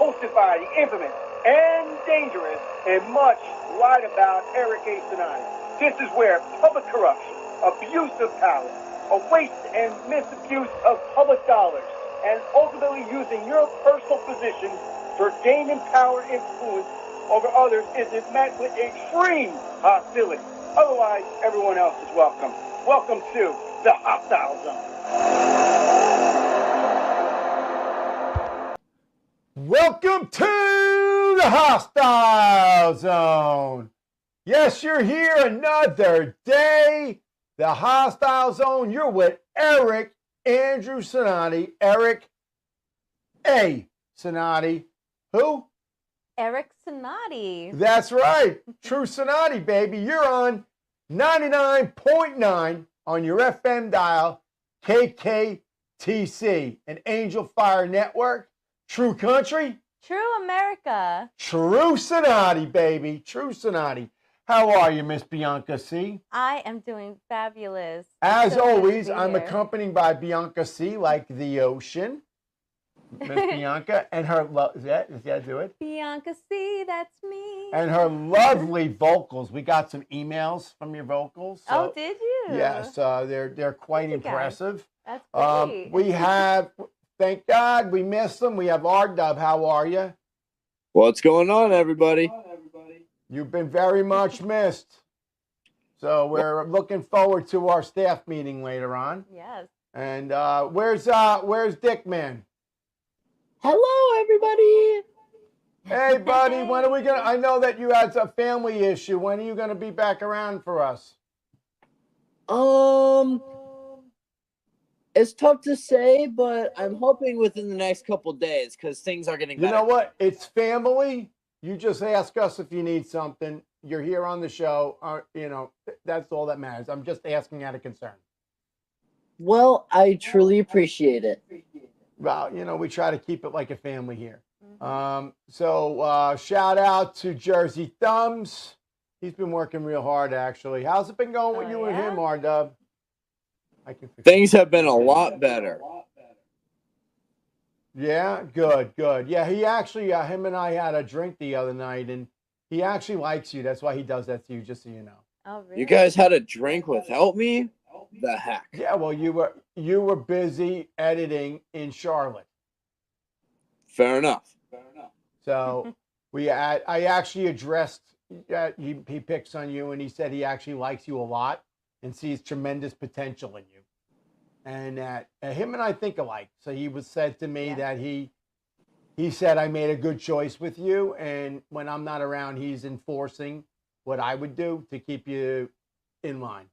hosted by the infamous and dangerous and much lied about Eric A. Cinotti. This is where public corruption, abuse of power, a waste and misabuse of public dollars, and ultimately using your personal position for gaining power and influence over others is met with extreme hostility. Otherwise, everyone else is welcome. Welcome to the Hostile Zone. Welcome to the Hostile Zone. Yes, you're here another day. The Hostile Zone. You're with Eric Andrew Cinotti. Eric A. Cinotti. Who? Eric Cinotti. That's right. True Cinotti, baby. You're on 99.9 on your FM dial, KKTC, an Angel Fire Network. True Country. True America. True Cinotti, baby. True Cinotti. How are you, Miss Bianca Sea? I am doing fabulous. As always, I'm accompanied by Bianca Sea, like the ocean. Miss Bianca and her does that do it? Bianca Sea, that's me. And her lovely vocals. We got some emails from your vocals. So, oh, did you? Yes, they're quite impressive. That's great. We have, thank God, we missed them. We have Anderw. How are you? What's going on, everybody? You've been very much missed. So we're looking forward to our staff meeting later on. Yes. And where's Dick Man? Hello, everybody. Hey, buddy. When are we gonna? I know that you had a family issue. When are you gonna be back around for us? It's tough to say, but I'm hoping within the next couple days because things are getting better. You know what? It's family. You just ask us if you need something. You're here on the show. That's all that matters. I'm just asking out of concern. Well, I truly appreciate it. Well, we try to keep it like a family here. So shout out to Jersey Thumbs. He's been working real hard, actually. How's it been going with you and him, R-Dub? Things have been a lot better. Yeah, good. Yeah, he actually, him and I had a drink the other night, and he actually likes you. That's why he does that to you, just so you know. Oh, really? You guys had a drink without me? The heck? Yeah, well, you were busy editing in Charlotte. Fair enough. So I actually addressed. He picks on you, and he said he actually likes you a lot and sees tremendous potential in you. And him and I think alike. So he said to me that he said I made a good choice with you, and when I'm not around, he's enforcing what I would do to keep you in line.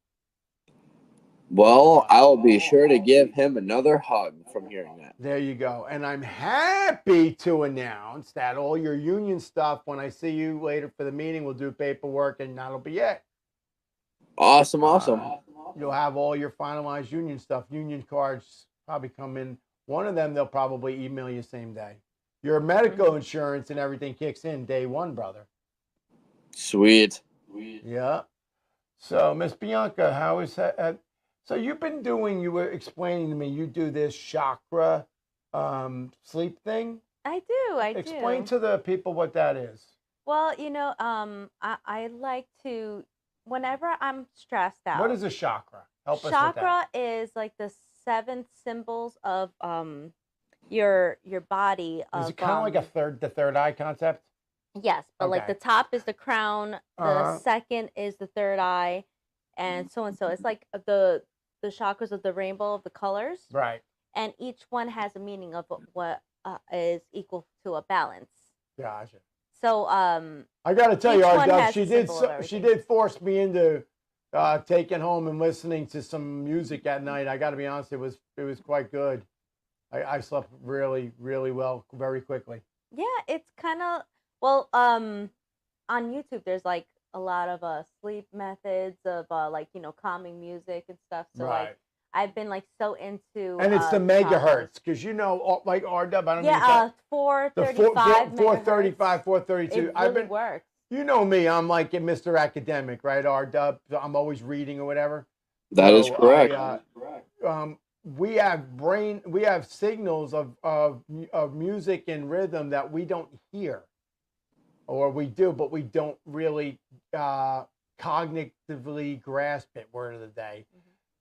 Well, I'll be sure to give him another hug from hearing that. There you go. And I'm happy to announce that all your union stuff, when I see you later for the meeting, we'll do paperwork, and that'll be it. Awesome. You'll have all your finalized union stuff. Union cards probably come in. One of them, they'll probably email you same day. Your medical insurance and everything kicks in day one, brother. Sweet. Yeah. So, Miss Bianca, how is that? So you were explaining to me, you do this chakra sleep thing? I do. Explain to the people what that is. Well, I like to, whenever I'm stressed out. What is a chakra? Help us with that. Chakra is like the 7 symbols of your body. Is it kind of like the third eye concept? Yes, but like the top is the crown, the second is the third eye, and so and so. It's like the chakras of the rainbow of the colors. Right. And each one has a meaning of what is equal to a balance. Gotcha. So I got to tell you, she did force me into taking home and listening to some music at night. I got to be honest, it was quite good. I slept really, really well very quickly. Yeah, it's kind of on YouTube. There's like a lot of sleep methods of calming music and stuff. So like I've been like so into and it's the megahertz because like R-Dub, I don't know. 435 435 432. It really works. You know me, I'm like a Mr. Academic, right, R-Dub? I'm always reading or whatever. That is correct. we have signals of music and rhythm that we don't hear, or we do, but we don't really cognitively grasp it. Word of the day.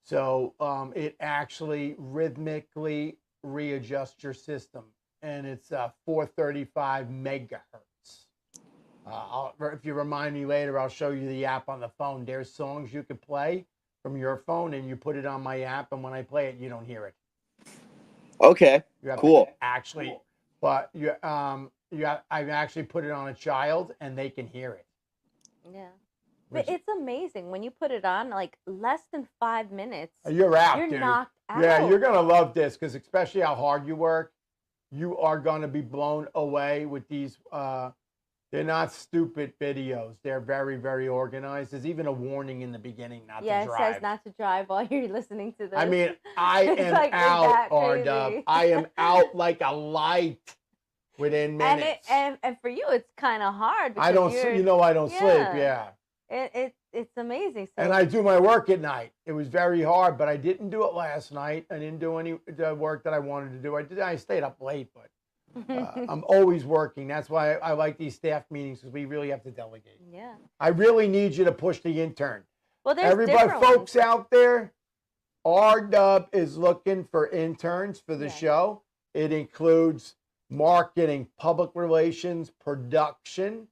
So it actually rhythmically readjusts your system, and it's 435 megahertz. If you remind me later, I'll show you the app on the phone. There's songs you can play from your phone, and you put it on my app, and when I play it, you don't hear it. Okay, cool. Actually, but I've actually put it on a child, and they can hear it. Yeah. But it's amazing when you put it on, like less than 5 minutes. You're out, You're dude. knocked out. Yeah, you're gonna love this because especially how hard you work, you are gonna be blown away with these. They're not stupid videos. They're very, very organized. There's even a warning in the beginning not to drive. Yeah, it says not to drive while you're listening to this. I mean, I am like, out, R-Dub. I am out like a light within minutes. And for you, it's kind of hard. I don't sleep. You know, I don't sleep. Yeah. It's amazing. So and I do my work at night. It was very hard, but I didn't do it last night. I didn't do any work that I wanted to do. I stayed up late, but I'm always working. That's why I like these staff meetings because we really have to delegate. Yeah. I really need you to push the intern. Well, there's everybody, folks ones out there, R-Dub is looking for interns for the show. It includes marketing, public relations, production,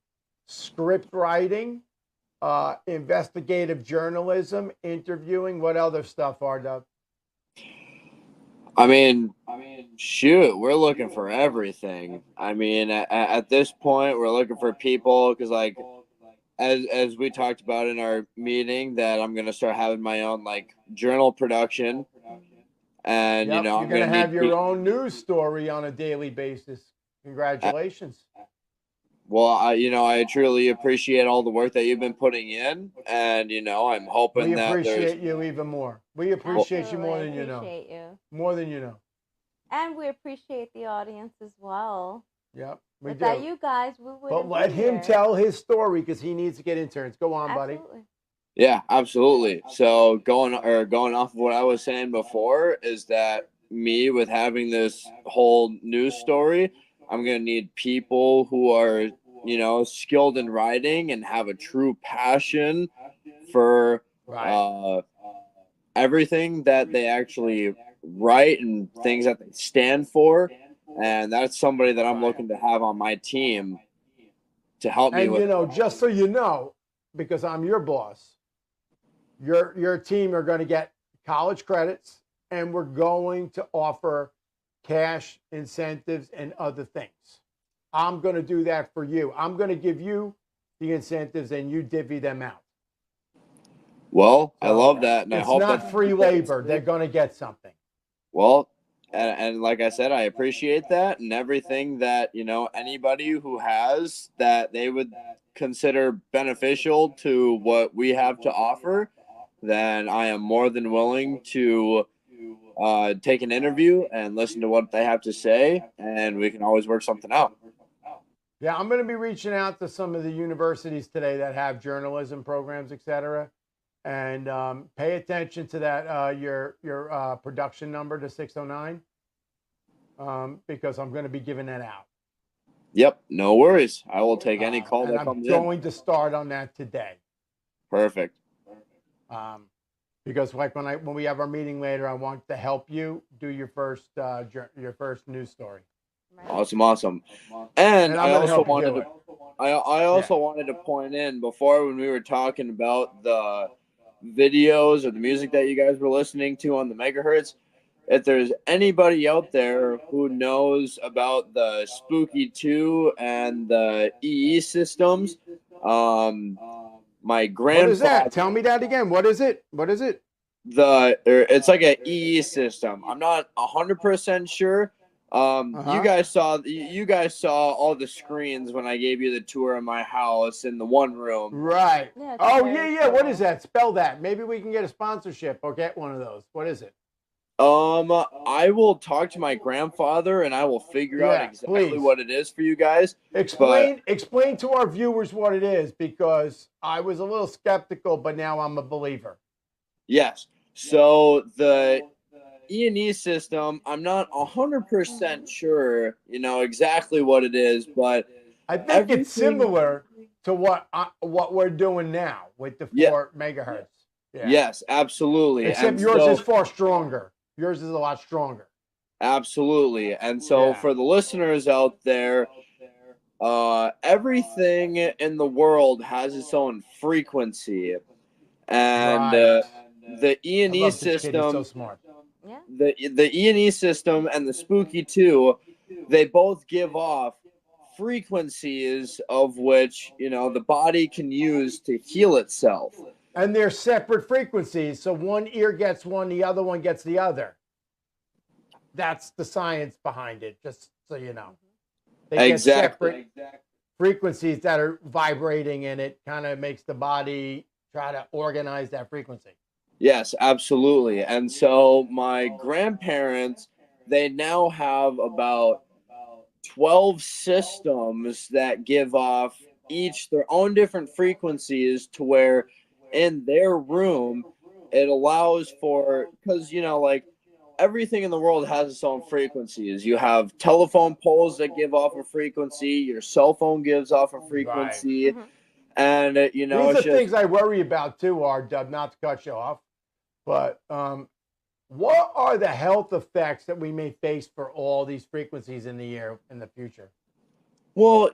script writing, investigative journalism, interviewing. What other stuff, R-Dub? I mean, shoot, we're looking for everything. I mean, at this point, we're looking for people because, like, as we talked about in our meeting, that I'm gonna start having my own like journal production, and you know, you're gonna have your own news story on a daily basis. Congratulations. Well, I truly appreciate all the work that you've been putting in, and I'm hoping that we appreciate you even more. We appreciate you more than you know. More than you know. And we appreciate the audience as well. Yep. Without you guys, we wouldn't. But let him tell his story because he needs to get interns. Go on, buddy. Yeah, absolutely. So going off of what I was saying before is that me with having this whole news story, I'm gonna need people who are skilled in writing and have a true passion for everything that they actually write and things that they stand for. And that's somebody that I'm looking to have on my team to help me with. And just so you know, because I'm your boss, your team are going to get college credits, and we're going to offer cash incentives and other things. I'm going to do that for you. I'm going to give you the incentives, and you divvy them out. Well, I love that, and I hope it's not free labor. They're going to get something. Well, and like I said, I appreciate that, and everything that anybody who has that they would consider beneficial to what we have to offer, then I am more than willing to take an interview and listen to what they have to say, and we can always work something out. Yeah, I'm going to be reaching out to some of the universities today that have journalism programs, etc. And pay attention to that your production number to 609 because I'm going to be giving that out. Yep, no worries. I will take any call that comes in. I'm going to start on that today. Perfect. Because like when we have our meeting later, I want to help you do your first news story. Awesome. And I also wanted to point in before when we were talking about the videos or the music that you guys were listening to on the megahertz, if there's anybody out there who knows about the Spooky 2 and the EE systems, my grandfather. What is that? Tell me that again. What is it? It's like an EE system. I'm not 100% sure. You guys saw all the screens when I gave you the tour of my house in the one room. Right. Yeah. What is that? Spell that. Maybe we can get a sponsorship or get one of those. What is it? I will talk to my grandfather and I will figure out exactly what it is for you guys. Explain to our viewers what it is, because I was a little skeptical, but now I'm a believer. Yes. So E&E system, I'm not 100% sure, exactly what it is, but I think it's similar to what we're doing now with the 4 megahertz. Yeah. Yes, absolutely. Except yours is far stronger. Yours is a lot stronger. Absolutely. And so for the listeners out there, everything in the world has its own frequency. And the E&E system, so smart. Yeah. the E&E system and the Spooky 2, they both give off frequencies of which, the body can use to heal itself. And they're separate frequencies, so one ear gets one, the other one gets the other. That's the science behind it, just so you know. They get separate frequencies that are vibrating, and it kind of makes the body try to organize that frequency. Yes, absolutely. And so my grandparents, they now have about 12 systems that give off each their own different frequencies, to where in their room it allows for, because like everything in the world has its own frequencies. You have telephone poles that give off a frequency, your cell phone gives off a frequency. Right. And these are things I worry about too, R-Dub, not to cut you off, but what are the health effects that we may face for all these frequencies in the air in the future? Well,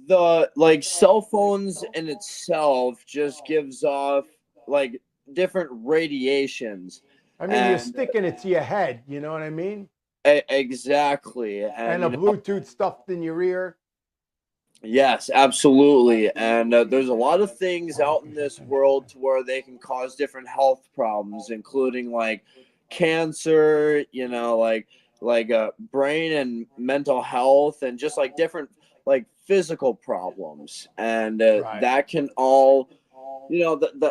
the cell phones in itself just gives off like different radiations. I mean, you're sticking it to your head, you know what I mean? Exactly. And a Bluetooth stuffed in your ear. Yes, absolutely. And there's a lot of things out in this world to where they can cause different health problems, including like cancer, like brain and mental health, and just like different like physical problems. And that can all,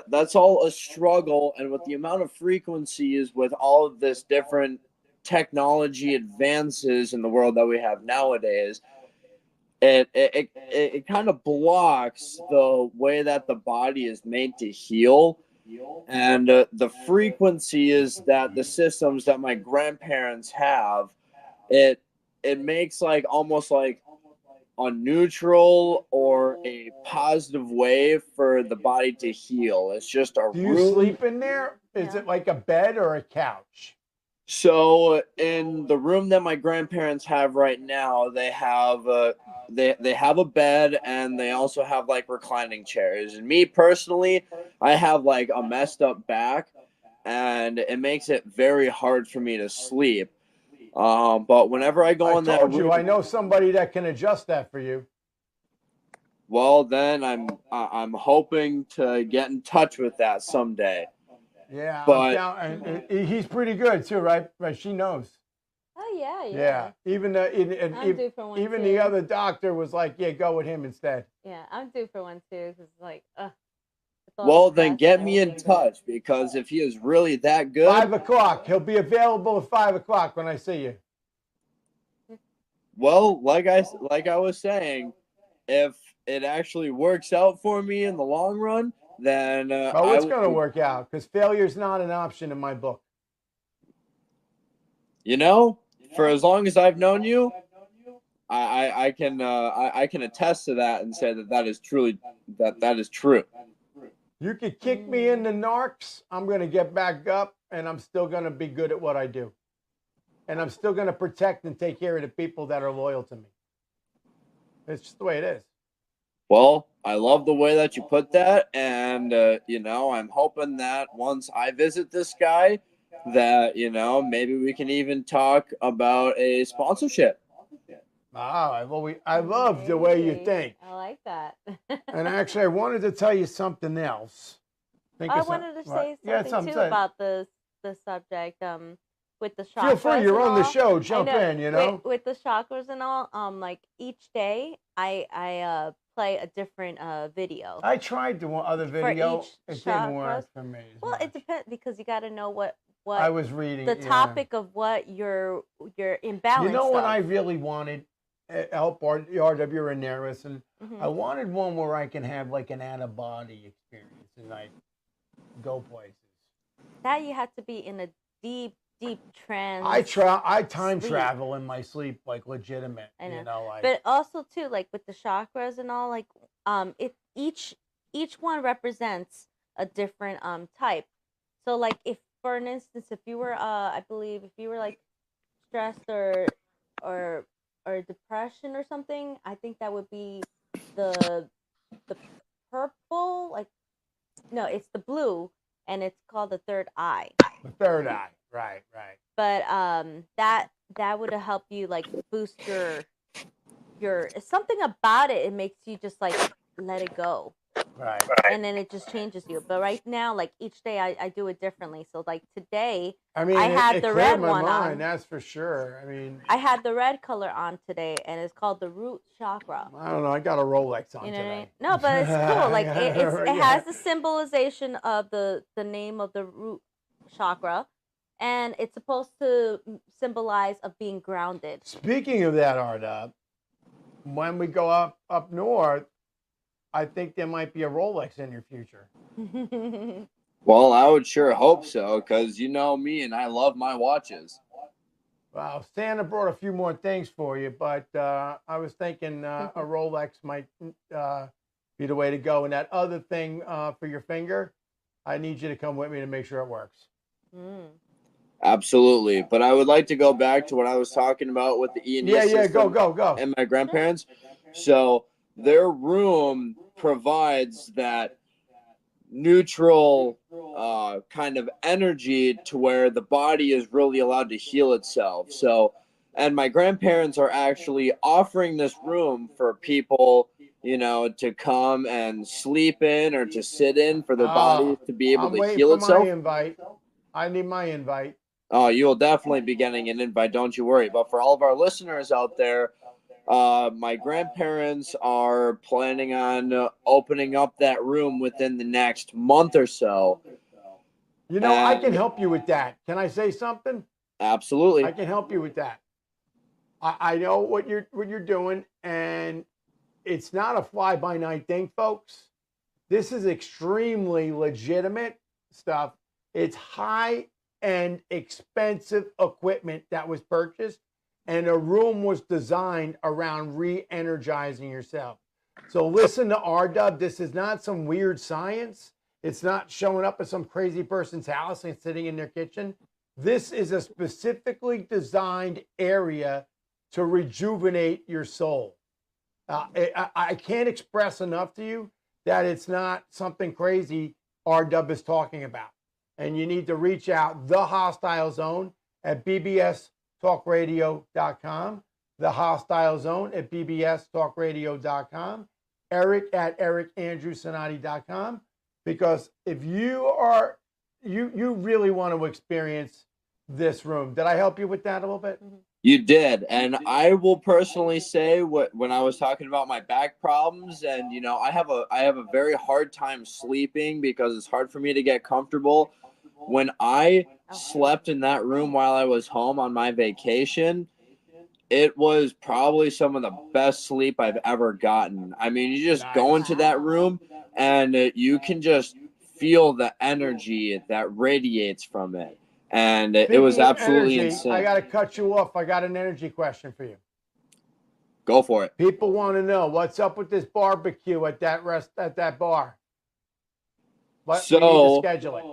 that's all a struggle. And with the amount of frequencies, with all of this different technology advances in the world that we have nowadays, it kind of blocks the way that the body is made to heal. And the frequencies that the systems that my grandparents have, it makes like almost like a neutral or a positive way for the body to heal. It's just a Do you sleep in there? Is it like a bed or a couch? So in the room that my grandparents have right now, they have they have a bed, and they also have like reclining chairs. And me personally, I have like a messed up back, and it makes it very hard for me to sleep. But whenever I go in that room, I know somebody that can adjust that for you. Well, then I'm hoping to get in touch with that someday. Yeah, but and he's pretty good too, right? Right, she knows. Oh yeah. Yeah, even the other doctor was like, "Yeah, go with him instead." Yeah, I'm due for one too. Cause like, well, then get me in touch, because if he is really that good, 5 o'clock. He'll be available at 5 o'clock when I see you. Well, like I was saying, if it actually works out for me in the long run, then it's going to work out, because failure is not an option in my book. For as long as I've known you, I can attest to that and say that is truly that is true. You could kick me in the narcs. I'm going to get back up, and I'm still going to be good at what I do. And I'm still going to protect and take care of the people that are loyal to me. It's just the way it is. Well, I love the way that you put that. And, I'm hoping that once I visit this guy, that, maybe we can even talk about a sponsorship. Well, I love the way you think. I like that. And actually, I wanted to tell you something else. I wanted to say something too about the subject. With the chakras. Feel free, you're on the show. Jump in, With the chakras and all. Like each day, I play a different video. I tried the other video. It didn't work for me. Well, it depends, because you got to know what I was reading. The topic of what you're imbalanced. You know what I really wanted? Help RW Ramirez, and I wanted one where I can have like an out of body experience and like go places. That you have to be in a deep trance. I time sleep. travel in my sleep, like legitimate. I know. You know, like. But also too, like with the chakras and all, like it each one represents a different type. So like if, for an instance, if you were I believe if you were like stressed or depression or something, I think that would be the purple, like, no, it's the blue, and it's called the third eye. The third eye, right. But that would help you like boost your something about it. It makes you just like let it go. Right. And then it just changes you. But right now, like each day I do it differently. So like today, I mean, I had it the cleared red my one mind, on. that's for sure. I mean, I had the red color on today, and it's called the root chakra. I don't know. I got a Rolex on You know today. what I mean? No, but it's cool. Like it has the symbolization of the name of the root chakra, and it's supposed to symbolize of being grounded. Speaking of that, Art, when we go up north, I think there might be a Rolex in your future. Well, I would sure hope so, because you know me and I love my watches. Wow, Santa brought a few more things for you, but I was thinking a Rolex might be the way to go. And that other thing for your finger, I need you to come with me to make sure it works. Absolutely. But I would like to go back to what I was talking about with the E&E system go. And my grandparents. So their room provides that neutral kind of energy to where the body is really allowed to heal itself. So, and my grandparents are actually offering this room for people, you know, to come and sleep in or to sit in for their bodies to be able to heal itself. My invite. I need my invite. Oh, you will definitely be getting an invite, don't you worry. But for all of our listeners out there, my grandparents are planning on opening up that room within the next month or so. You know, I can help you with that. Can I say something? Absolutely. I can help you with that. I know what you're doing, and it's not a fly-by-night thing, folks. This is extremely legitimate stuff. It's high-end, expensive equipment that was purchased, and a room was designed around re-energizing yourself. So listen to RW. This is not some weird science. It's not showing up at some crazy person's house and sitting in their kitchen. This is a specifically designed area to rejuvenate your soul. I can't express enough to you that it's not something crazy RW is talking about. And you need to reach out, The Hostile Zone at bbstalkradio.com, The Hostile Zone at bbstalkradio.com, Eric at ericandrewcinotti.com, because if you really want to experience this room. Did I help you with that a little bit? You did. And I will personally say when I was talking about my back problems, and you know, I have a very hard time sleeping because it's hard for me to get comfortable. When I slept in that room while I was home on my vacation, it was probably some of the best sleep I've ever gotten. I mean, you just go into that room and you can just feel the energy that radiates from it. And it was absolutely insane. I got to cut you off. I got an energy question for you. Go for it. People want to know what's up with this barbecue at that bar. We need to schedule it.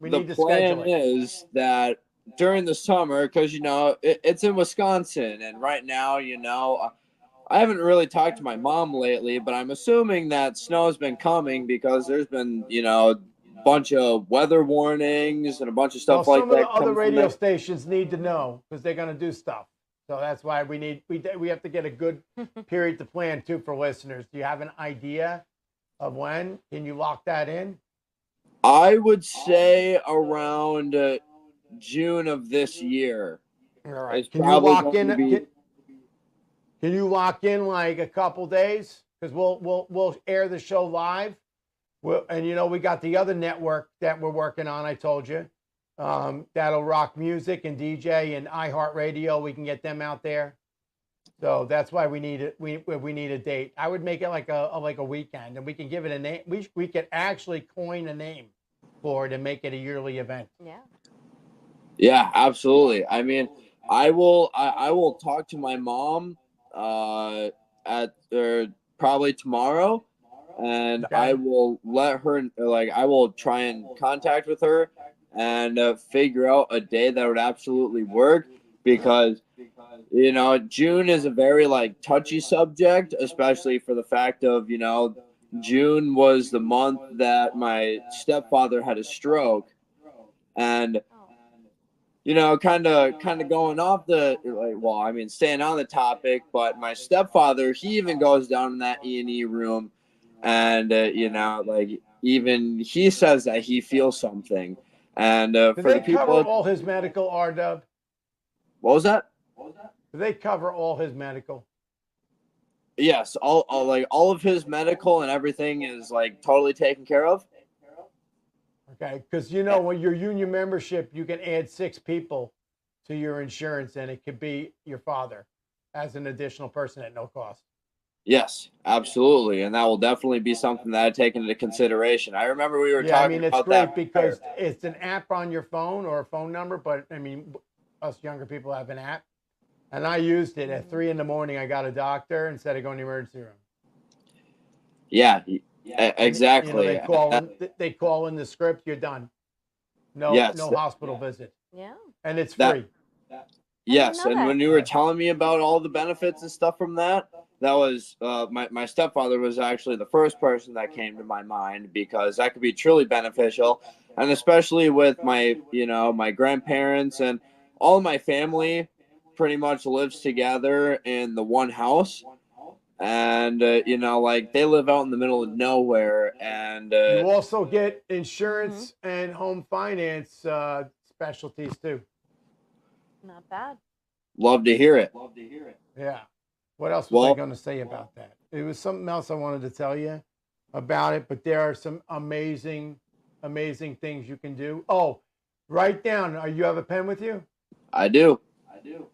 The plan is that during the summer, because you know it's in Wisconsin, and right now, you know, I haven't really talked to my mom lately, but I'm assuming that snow's been coming because there's been, you know, bunch of weather warnings and a bunch of stuff like that. Some of the other radio stations need to know because they're going to do stuff. So that's why we have to get a good period to plan too for listeners. Do you have an idea of when? Can you lock that in? I would say around June of this year. All right. Can you lock in? Can you lock in like a couple days? Because we'll air the show live. And you know, we got the other network that we're working on. I told you that'll rock music and DJ and iHeartRadio. We can get them out there. So that's why we need it. We need a date. I would make it like a weekend, and we can give it a name. We could actually coin a name for it and make it a yearly event. Yeah. Yeah, absolutely. I mean, I will talk to my mom at probably tomorrow, and I Okay. will let her, like, I will try and contact with her and figure out a day that would absolutely work, because June is a very like touchy subject, especially for the fact of, June was the month that my stepfather had a stroke. And Oh. kind of going off the, like, well, I mean, staying on the topic, but my stepfather, he even goes down in that E&E room, and like, even he says that he feels something. And Do for the they cover people, all his medical, R-Dub? what was that? Do they cover all his medical? Yes, all of his medical and everything is like totally taken care of. Okay, because when your union membership, you can add 6 people to your insurance, and it could be your father as an additional person at no cost. Yes, absolutely, and that will definitely be something that I take into consideration. I remember we were Yeah, I talking mean, it's about that great prior. because it's an app on your phone or a phone number, but I mean, us younger people have an app, and I used it at 3 in the morning. I got a doctor instead of going to the emergency room. Yeah, And exactly. they call in the script, you're done. No, Yes, no hospital visit, Yeah. and it's that free. I didn't yes, know and that. when you were telling me about all the benefits and stuff from that, that was my stepfather was actually the first person that came to my mind, because that could be truly beneficial, and especially with my grandparents and all of my family pretty much lives together in the one house, and like, they live out in the middle of nowhere, and You also get Mm-hmm. insurance and home finance specialties too. Not bad. love to hear it. Yeah. What else was I Well, going to say about that? It was something else I wanted to tell you about it, but there are some amazing, amazing things you can do. Oh, write down. You have a pen with you? I do.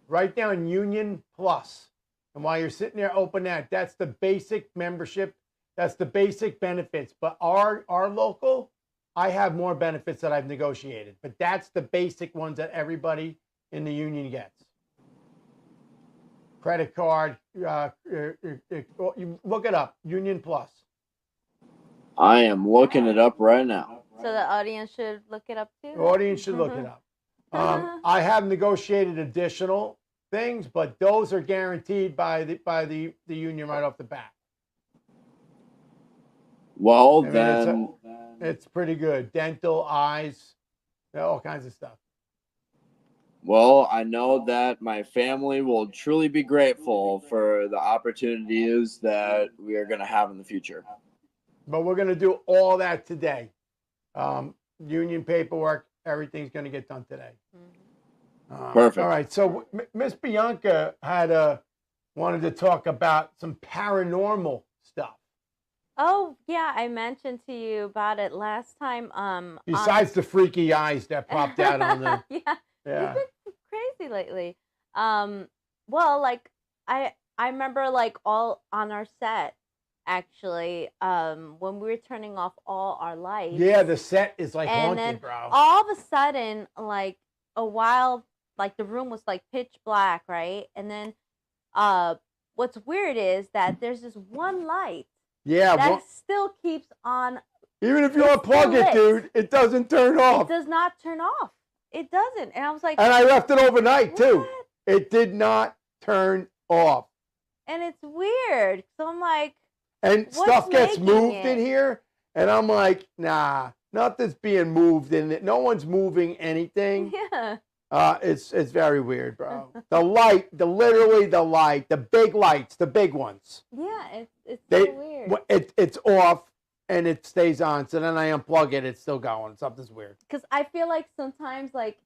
Write down Union Plus. And while you're sitting there, open that. That's the basic membership. That's the basic benefits. But our local, I have more benefits that I've negotiated. But that's the basic ones that everybody in the union gets. Credit card. You look it up. Union Plus. I am looking it up right now. So the audience should look it up too. The audience should look it up. I have negotiated additional things, but those are guaranteed by the union right off the bat. Well, I mean, then, it's pretty good. Dental, eyes, all kinds of stuff. well, I know that my family will truly be grateful for the opportunities that we are going to have in the future. But we're going to do all that today. Union paperwork, everything's going to get done today. Perfect. All right. So Miss Bianca wanted to talk about some paranormal stuff. Oh yeah, I mentioned to you about it last time. Besides the freaky eyes that popped out on the yeah, yeah. you've been crazy lately. Well, like I remember like all on our set actually, when we were turning off all our lights. Yeah, the set is like and haunted, then bro. all of a sudden, like a while, like the room was like pitch black, right? And then, what's weird is that there's this one light Yeah, that still keeps on. even if you It's unplug still it, lit. dude, it doesn't turn It off. does not turn off. It doesn't. And I was like, And I left it overnight too. "What?" It did not turn off. And it's weird. So I'm like, And what's stuff gets making moved it? in here, and I'm like, nah, nothing's being moved in it. No one's moving anything. Yeah. It's very weird, bro. Literally the light, the big lights, the big ones. Yeah, it's so weird. It's off and it stays on. So then I unplug it, it's still going. Something's weird. Because I feel like sometimes, like,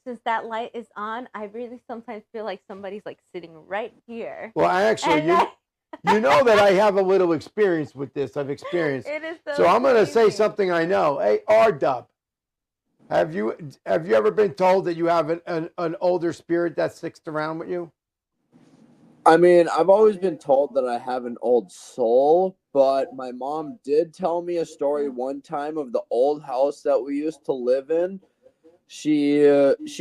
since that light is on, I really sometimes feel like somebody's like sitting right here. Well, actually, And you know that I have a little experience with this. I've experienced. it is So I'm going to say crazy. something I know. Hey, R-Dub, have you ever been told that you have an older spirit that sticks around with you? I mean, I've always been told that I have an old soul, but my mom did tell me a story one time of the old house that we used to live in. she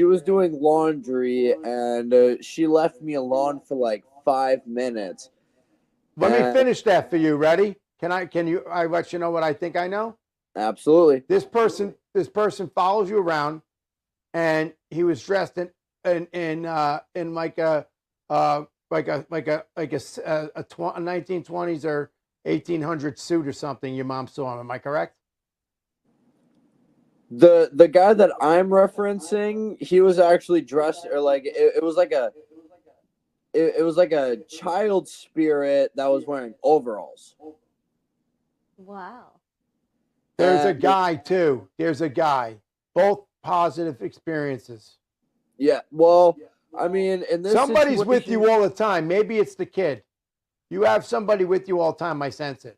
was doing laundry, and she left me alone for like 5 minutes. Let me And finish that for you. Ready? I let you know what I think I know? absolutely. This person follows you around, and he was dressed in like a a 1920s or 1800s suit or something. Your mom saw him. Am I correct? The guy that I'm referencing, he was actually dressed, or like it was like it was like a child spirit that was wearing overalls. Wow. There's a And guy too. There's a guy. Both positive experiences. yeah, well, I mean, in this Somebody's with situation, you all the time. Maybe it's the kid. You have somebody with you all the time. I sense it.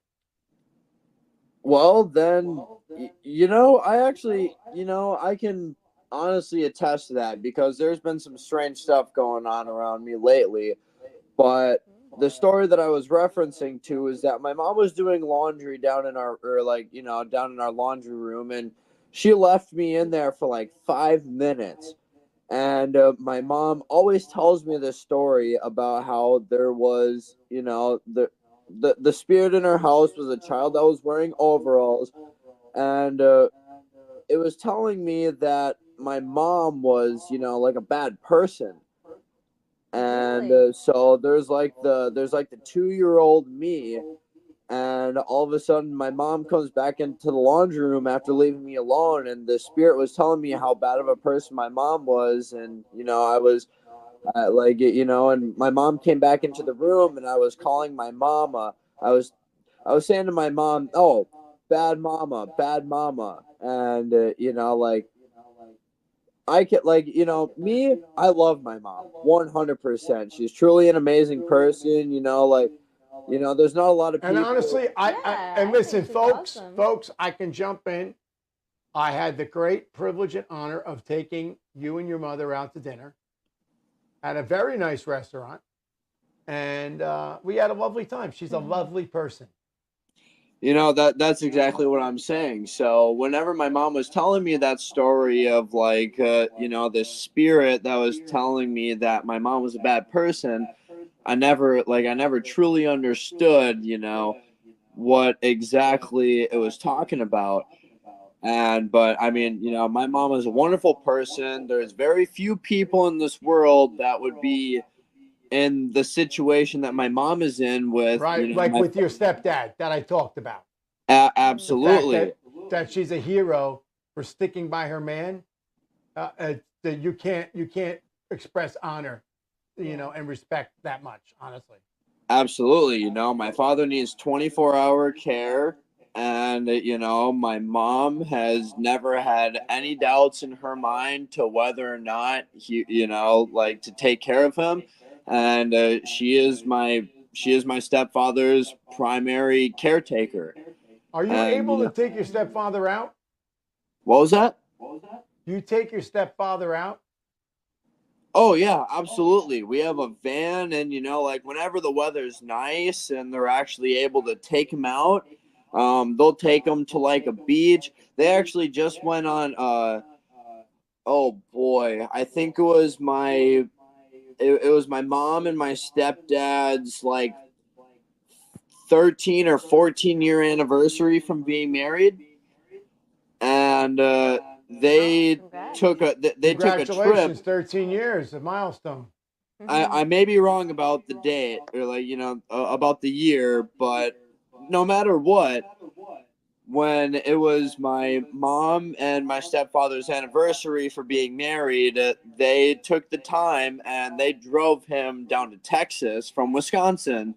well, then, I actually, I can honestly attest to that because there's been some strange stuff going on around me lately. But the story that I was referencing to is that my mom was doing laundry down in our, or like, down in our laundry room, and she left me in there for like 5 minutes. And my mom always tells me this story about how there was, the spirit in her house was a child that was wearing overalls, and it was telling me that my mom was, like a bad person. And Really? so there's like the 2-year old me, and all of a sudden my mom comes back into the laundry room after leaving me alone, and the spirit was telling me how bad of a person my mom was. And I was and my mom came back into the room, and I was calling my mama. I was saying to my mom, "Oh, bad mama, bad mama." And like, I can, like, me, I love my mom 100%. She's truly an amazing person. There's not a lot of And people. honestly, Yeah, and I think listen, she's folks, awesome. I can jump in. I had the great privilege and honor of taking you and your mother out to dinner at a very nice restaurant, and we had a lovely time. She's a lovely person. That's exactly what I'm saying. So whenever my mom was telling me that story of, like, this spirit that was telling me that my mom was a bad person, I never truly understood, what exactly it was talking about. But I mean, my mom is a wonderful person. There's very few people in this world that would be in the situation that my mom is in with, Right, like with your stepdad that I talked about. The fact absolutely. that she's a hero for sticking by her man, that you can't express honor, and respect that much. Honestly, Absolutely. My father needs 24-hour care. And, my mom has never had any doubts in her mind to whether or not like, to take care of him. And she is my stepfather's primary caretaker. are you And, able to take your stepfather out? what was that? Do you take your stepfather out? Oh yeah, absolutely. We have a van, and like, whenever the weather's nice and they're actually able to take him out, they'll take him to like a beach. They actually just went on. Oh boy, I think it was my mom and my stepdad's like 13 or 14-year anniversary from being married, and they Congrats. took a trip. Congratulations, 13 years, a milestone. I may be wrong about the date, or like, about the year, but no matter what, when it was my mom and my stepfather's anniversary for being married, they took the time and they drove him down to Texas from Wisconsin,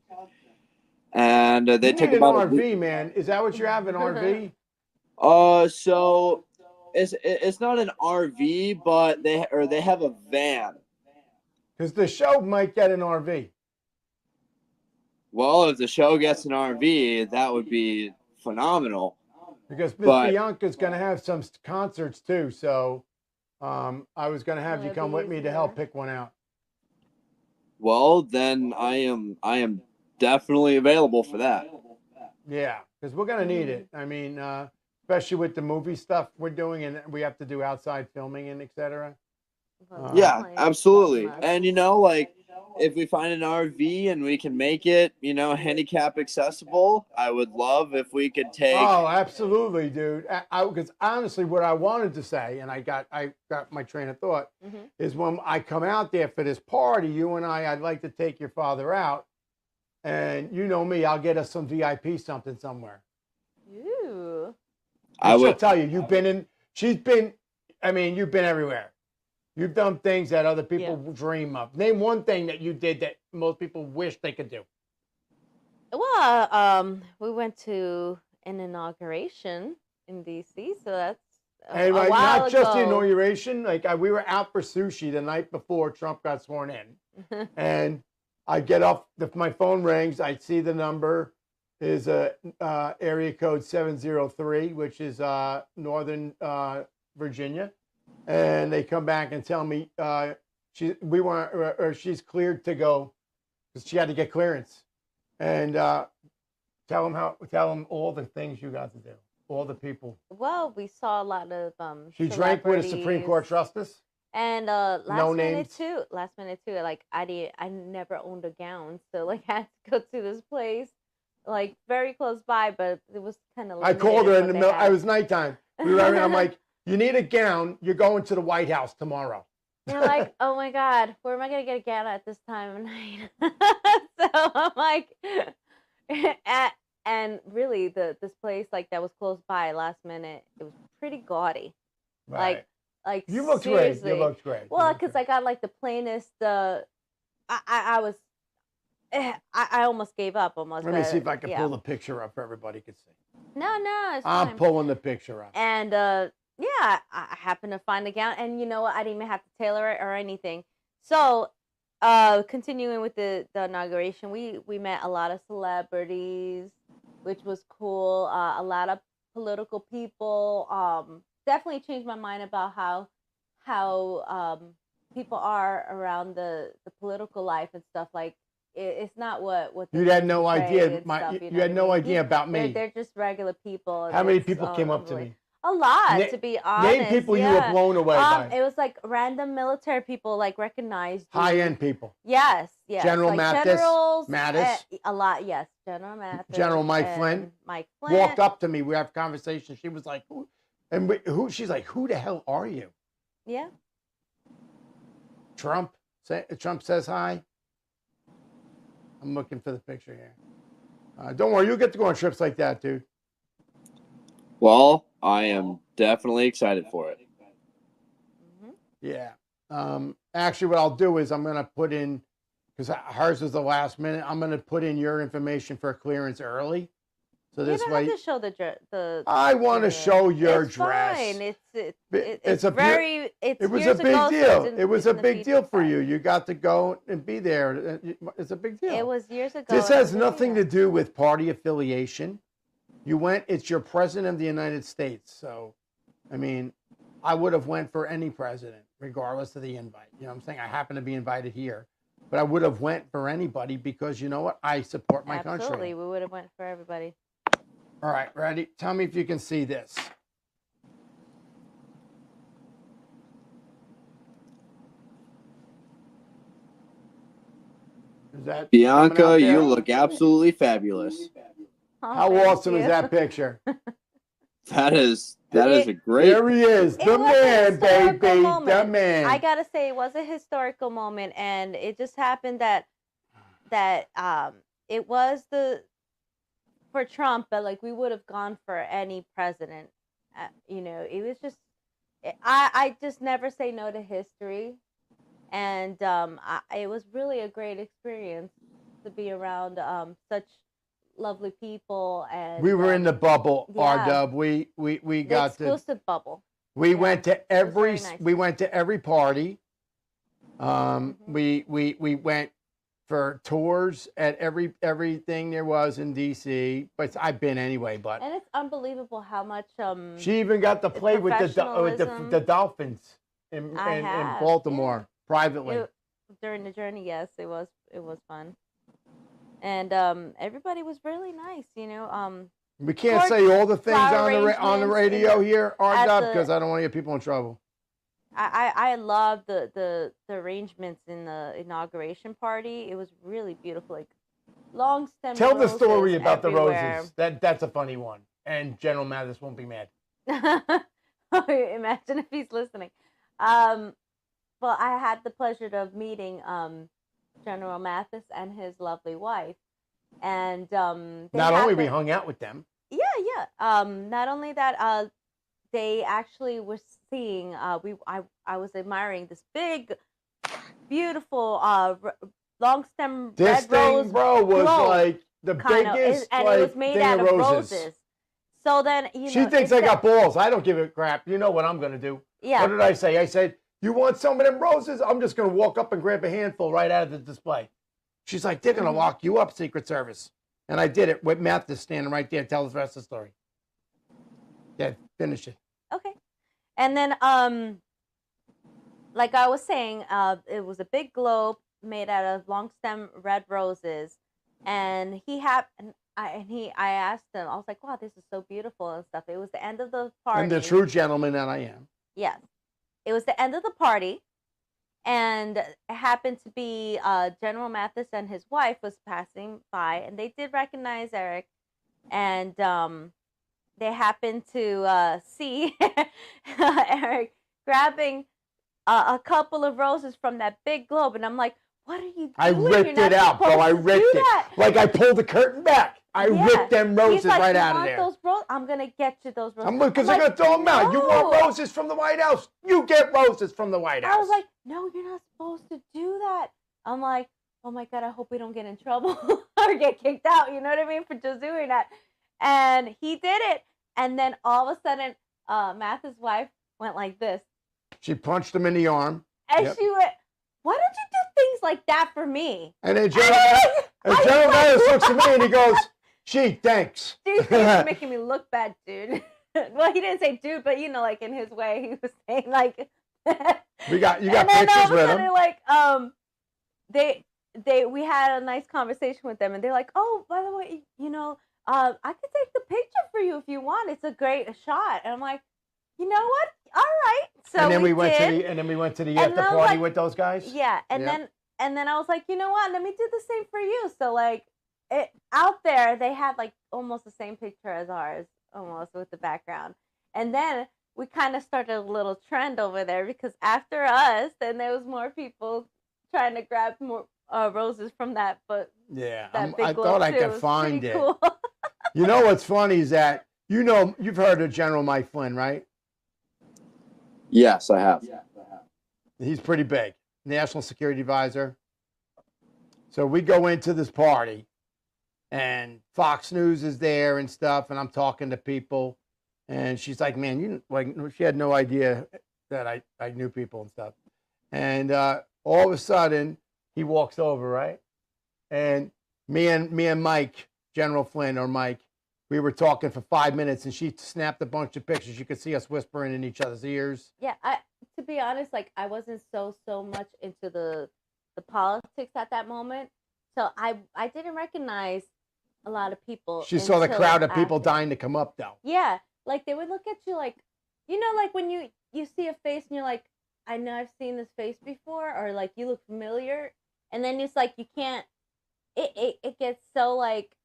and they You took need an about a week. RV, man. Is that what you have, an RV? So it's not an RV, but they have a van. Because the show might get an RV. Well, if the show gets an RV, that would be phenomenal. Because Miss But Bianca's going to have some concerts too. So I was going to have you That'd come be with me to help easier. pick one out. well, then I am definitely available for that. Yeah, because we're going to need it. I mean, especially with the movie stuff we're doing, and we have to do outside filming and etc. Well, Yeah, definitely absolutely. must. And like if we find an RV and we can make it, handicap accessible, I would love if we could take. Oh, absolutely, dude. Because honestly, what I wanted to say, and I got my train of thought, is when I come out there for this party, you and I'd like to take your father out, and you know me, I'll get us some VIP something somewhere. Ooh. She'll tell you, you've been you've been everywhere. You've done things that other people dream of. Name one thing that you did that most people wish they could do. Well, we went to an inauguration in DC, so that's And a while not just the ago. inauguration. Like we were out for sushi the night before Trump got sworn in, and I get up. If my phone rings, I see the number is area code 703, which is Northern Virginia, and they come back and tell me she's cleared to go because she had to get clearance, and tell them all the things you got to do, all the people. Well, we saw a lot of She drank with a Supreme Court justice. And No last minute too. Like I never owned a gown, so like I had to go to this place, like very close by, but it was kind of. I called her in the middle. It was nighttime. I'm like, you need a gown. You're going to the White House tomorrow. They're like, oh my God, where am I gonna get a gown at this time of night? So I'm like, and really this place like that was close by last minute. It was pretty gaudy, Right. Like you looked seriously. great. You looked great. Well, because I got like the plainest. I was. I almost gave up. Almost. Let me see if I can pull the picture up for everybody to see. No, it's I'm fine. pulling the picture up. And I happened to find a gown, and you know what? I didn't even have to tailor it or anything. So, continuing with the inauguration, we met a lot of celebrities, which was cool. A lot of political people. Definitely changed my mind about how people are around the political life and stuff. Like it's not what you had no idea. You had no idea about me. They're just regular people. How many people came up to me? A lot, to be honest. Name people you were blown away by. It was like random military people, like recognized you. High-end people. Yes. General like Mattis. A lot, yes. General Mattis. General Mike Flynn. Mike Flynn walked up to me. We have a conversation. She was like, "Who?" And who? She's like, "Who the hell are you?" Yeah. Trump says hi. I'm looking for the picture here. Don't worry, you'll get to go on trips like that, dude. Well, I am definitely excited for it. Yeah. Actually, what I'll do is I'm going to put in, because hers was the last minute, I'm going to put in your information for clearance early. So this way, you don't have to show the. I want to show your it's dress. Fine. It was a big deal. It was a big deal for you. You got to go and be there. It's a big deal. It was years ago. This has nothing to do with party affiliation. You went. It's your president of the United States. So, I mean, I would have went for any president, regardless of the invite. You know what I'm saying? I happen to be invited here, but I would have went for anybody because you know what? I support my country. Absolutely, we would have went for everybody. All right, ready? Tell me if you can see this. Is that Bianca, you look absolutely fabulous. Oh, how awesome is that picture? That is a great. There he is, the man, baby, the man. I gotta say, it was a historical moment, and it just happened that it was for Trump, but like we would have gone for any president. It was just I just never say no to history, and it was really a great experience to be around such lovely people. And we were in the bubble, R-Dub. We got the exclusive bubble. We went to every party. We went for tours at everything there was in DC, but I've been anyway. But and it's unbelievable how much she even got to play with the Dolphins in Baltimore privately during the journey. Yes, it was fun, and everybody was really nice. We can't say all the things on the radio here, R-Dub, the- because I don't want to get people in trouble. I love the arrangements in the inauguration party. It was really beautiful, like long stem. Tell the story about everywhere. the roses. That's a funny one, and General Mathis won't be mad. Imagine if he's listening. Well, I had the pleasure of meeting General Mathis and his lovely wife, and not only we hung out with them. Yeah. Not only that, they actually were seeing. I was admiring this big, beautiful, long stem This red thing, rose bro, was globe, like the biggest, and like, it was made thing out of of roses. So then, She thinks I got balls. I don't give a crap. You know what I'm gonna do? Yeah. What did I say? I said, "You want some of them roses? I'm just gonna walk up and grab a handful right out of the display." She's like, "They're gonna lock you up, Secret Service." And I did it with Mathis standing right there. Tell us the rest of the story. Yeah, finish it. Okay. And then, like I was saying, it was a big globe made out of long stem red roses, and I asked him, I was like, wow, this is so beautiful and stuff. It was the end of the party. I'm the true gentleman that I am. Yes. It was the end of the party, and it happened to be General Mathis and his wife was passing by, and they did recognize Eric, and they happened to see Eric grabbing a couple of roses from that big globe, and I'm like, what are you doing? I ripped it out, bro. I ripped it. Like I pulled the curtain back. I ripped them roses right out of there. Those roses? I'm going to get you those roses. Because they're going to throw them out. You want roses from the White House? You get roses from the White House. I was like, no, you're not supposed to do that. I'm like, oh my God, I hope we don't get in trouble or get kicked out. You know what I mean? For just doing that. And he did it. And then all of a sudden, Mathis' wife went like this. She punched him in the arm. And she went, why don't you do things like that for me? And then General Mathis looks at me and he goes, gee, thanks. Dude, you're making me look bad, dude. Well, he didn't say dude, but you know, like in his way, he was saying like. you got and pictures with him. Like we had a nice conversation with them, and they're like, oh, by the way, you know, I could take the picture for you if you want. It's a great shot. And I'm like, you know what? All right. So and then we went did. to the after party with those guys. Yeah, and then I was like, you know what? Let me do the same for you. So like, out there they had like almost the same picture as ours, almost with the background. And then we kind of started a little trend over there because after us, then there was more people trying to grab more roses from that. But yeah, I thought I could find it. Cool. You know what's funny is that you've heard of General Mike Flynn, right? Yes, I have. He's pretty big, national security advisor. So we go into this party, and Fox News is there and stuff, and I'm talking to people, and she's like, "Man, she had no idea that I knew people and stuff." And all of a sudden, he walks over, right? And me and Mike, General Flynn or Mike, we were talking for 5 minutes, and she snapped a bunch of pictures. You could see us whispering in each other's ears. Yeah, to be honest, like I wasn't so much into the politics at that moment, so I didn't recognize a lot of people. She saw the crowd of people dying to come up, though. Yeah, like they would look at you like, you know, like when you see a face and you're like, I know I've seen this face before, or like you look familiar, and then it's like you can't. It gets so like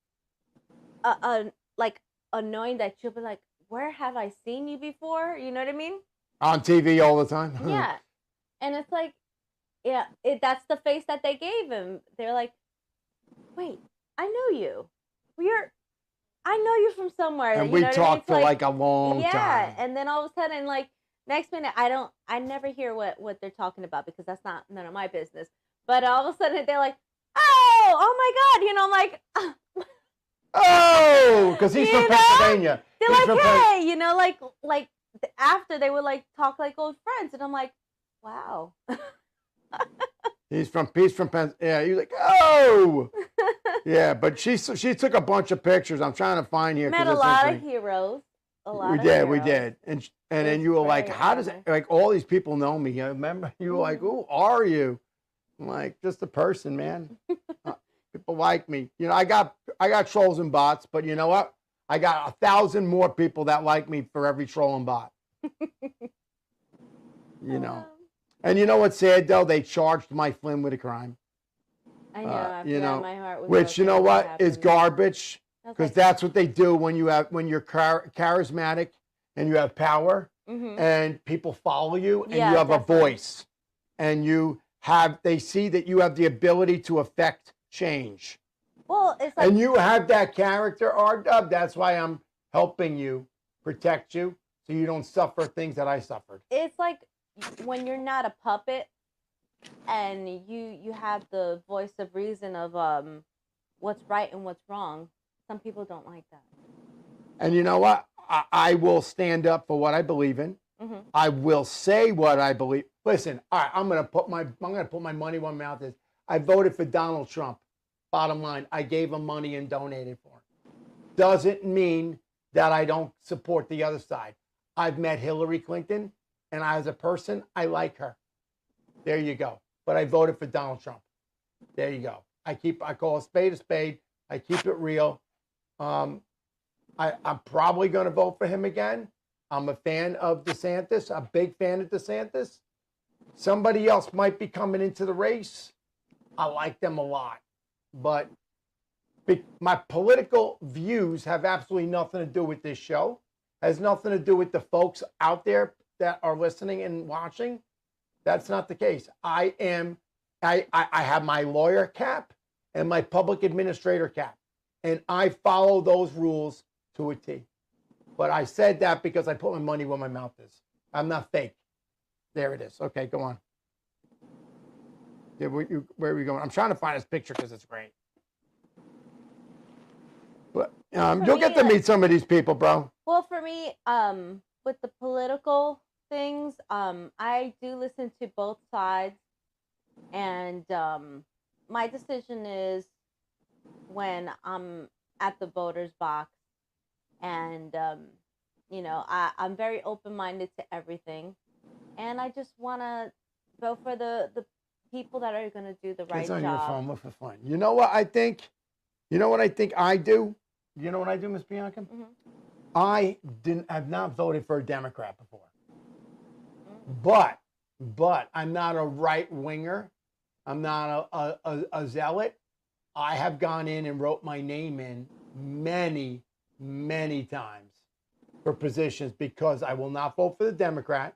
annoying that you'll be like, where have I seen you before? You know what I mean? On TV all the time. Yeah. And it's like, yeah, that's the face that they gave him. They're like, wait, I know you. I know you from somewhere. And you we know talked what I mean? for like a long time. Yeah. And then all of a sudden, like, next minute, I never hear what they're talking about because that's none of my business. But all of a sudden, they're like, oh my God. You know, I'm like, oh, because he's from Pennsylvania. They're like, hey, you know, like after they would like talk like old friends, and I'm like, wow. He's from Pennsylvania. Yeah, you're like, oh, yeah. But she took a bunch of pictures. I'm trying to find here. Met a lot of heroes. We did, and then you were like, how does it, like all these people know me? I remember you were like, who are you? I'm like, just a person, man. People like me. You know, I got trolls and bots, but you know what? I got 1,000 more people that like me for every troll and bot. You know. And you know what's sad though? They charged Mike Flynn with a crime. I know. After You that, know, my heart was which you broken know when what it is happened. garbage, That's because like- that's what they do when you're charismatic and you have power and people follow you and Yeah, you have definitely. a voice and they see that you have the ability to affect change. Well, it's like And you have that character, R-Dub. That's why I'm helping you, protect you, so you don't suffer things that I suffered. it's like when you're not a puppet and you have the voice of reason of what's right and what's wrong. Some people don't like that. And you know what? I will stand up for what I believe in. I will say what I believe. Listen, all right, I'm gonna put my money where my mouth is. I voted for Donald Trump. Bottom line, I gave him money and donated for him. Doesn't mean that I don't support the other side. I've met Hillary Clinton, and as a person, I like her. There you go. But I voted for Donald Trump. There you go. I call a spade a spade. I keep it real. I'm probably going to vote for him again. I'm a fan of DeSantis, a big fan of DeSantis. Somebody else might be coming into the race. I like them a lot. But my political views have absolutely nothing to do with this show. Has nothing to do with the folks out there that are listening and watching. That's not the case. I have my lawyer cap and my public administrator cap, and I follow those rules to a T. But I said that because I put my money where my mouth is. I'm not fake. There it is. Okay, go on. Yeah, where are we going? I'm trying to find this picture because it's great. But you'll get to meet some of these people, bro. Well, for me, with the political things, I do listen to both sides, and my decision is when I'm at the voter's box, and I'm very open-minded to everything, and I just want to vote for the people that are going to do the right It's on job. your phone. Look for fun. You know what I think? You know what I think I do? You know what I do, Miss Bianca? I have not voted for a Democrat before. But I'm not a right winger. I'm not a zealot. I have gone in and wrote my name in many, many times for positions because I will not vote for the Democrat,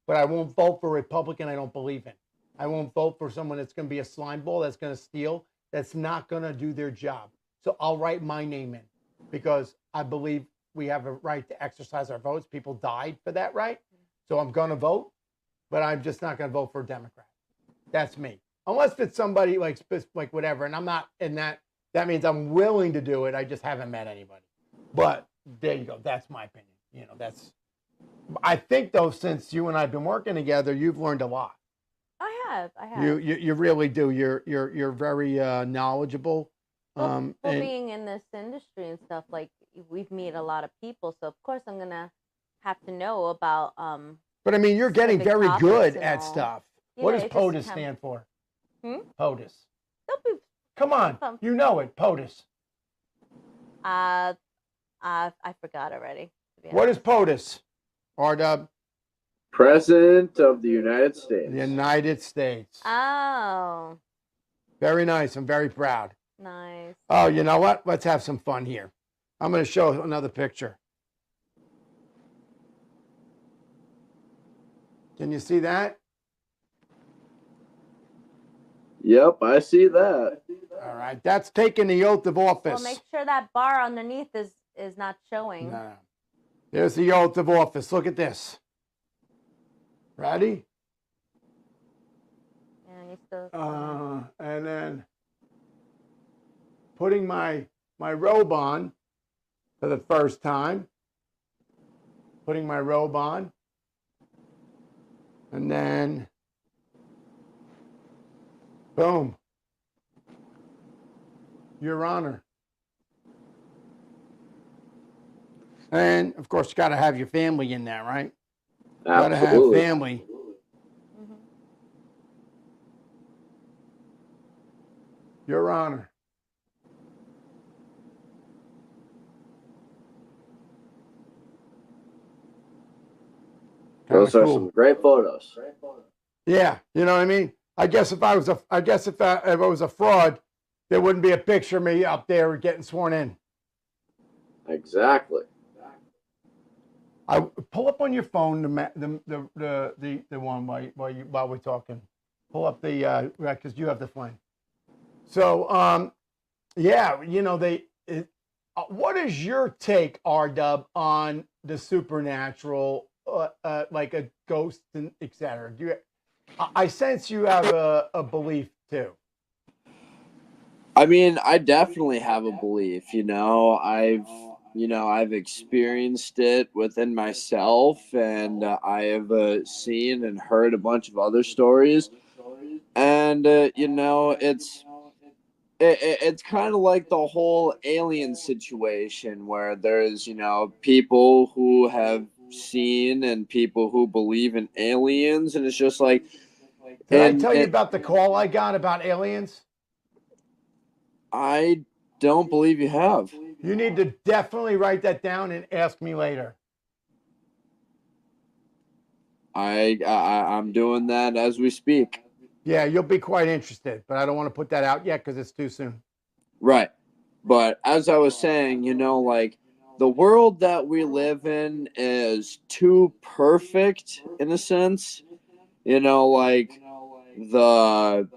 but I won't vote for a Republican I don't believe in. I won't vote for someone that's going to be a slime ball, that's going to steal, that's not going to do their job. So I'll write my name in because I believe we have a right to exercise our votes. People died for that right. So I'm going to vote, but I'm just not going to vote for a Democrat. That's me. Unless it's somebody like whatever. And I'm not in that. That means I'm willing to do it. I just haven't met anybody. But there you go. That's my opinion. You know, I think though, since you and I have been working together, you've learned a lot. I have. You really do. You're very knowledgeable. Well, being in this industry and stuff, like we've met a lot of people, so of course I'm gonna have to know about. But I mean, you're getting very good and at all. stuff. Yeah, What does it just POTUS come- stand for? Don't POTUS. be. Come on, you know it. POTUS. I forgot already. What is POTUS? R-Dub. President of the United States. The United States. Oh, Very nice. I'm very proud. nice. Oh, you know what? Let's have some fun here. I'm going to show another picture. Can you see that? Yep, I see that. All right. That's taking the oath of office. Well, make sure that bar underneath is not showing. No. There's the oath of office. Look at this. Ready? Yeah, you still. And then putting my robe on for the first time. Putting my robe on. And then, boom. Your Honor. And, of course, you got to have your family in there, right? Got to have family. Your Honor. Those are cool. some great photos. Yeah, you know what I mean. I guess if I was a fraud, there wouldn't be a picture of me up there getting sworn in. Exactly. I pull up on your phone the one while we're talking. Pull up the because you have the phone. So yeah, you know what is your take, R-Dub, on the supernatural, like a ghost and etc.? I sense you have a belief too. I mean, I definitely have a belief. I've experienced it within myself, and I have seen and heard a bunch of other stories. And it's kind of like the whole alien situation where there's people who have seen and people who believe in aliens, and it's just like. Did I tell you about the call I got about aliens? I don't believe you have. You need to definitely write that down and ask me later. I'm doing that as we speak. Yeah, you'll be quite interested, but I don't want to put that out yet because it's too soon. Right. But as I was saying, like the world that we live in is too perfect in a sense. Like the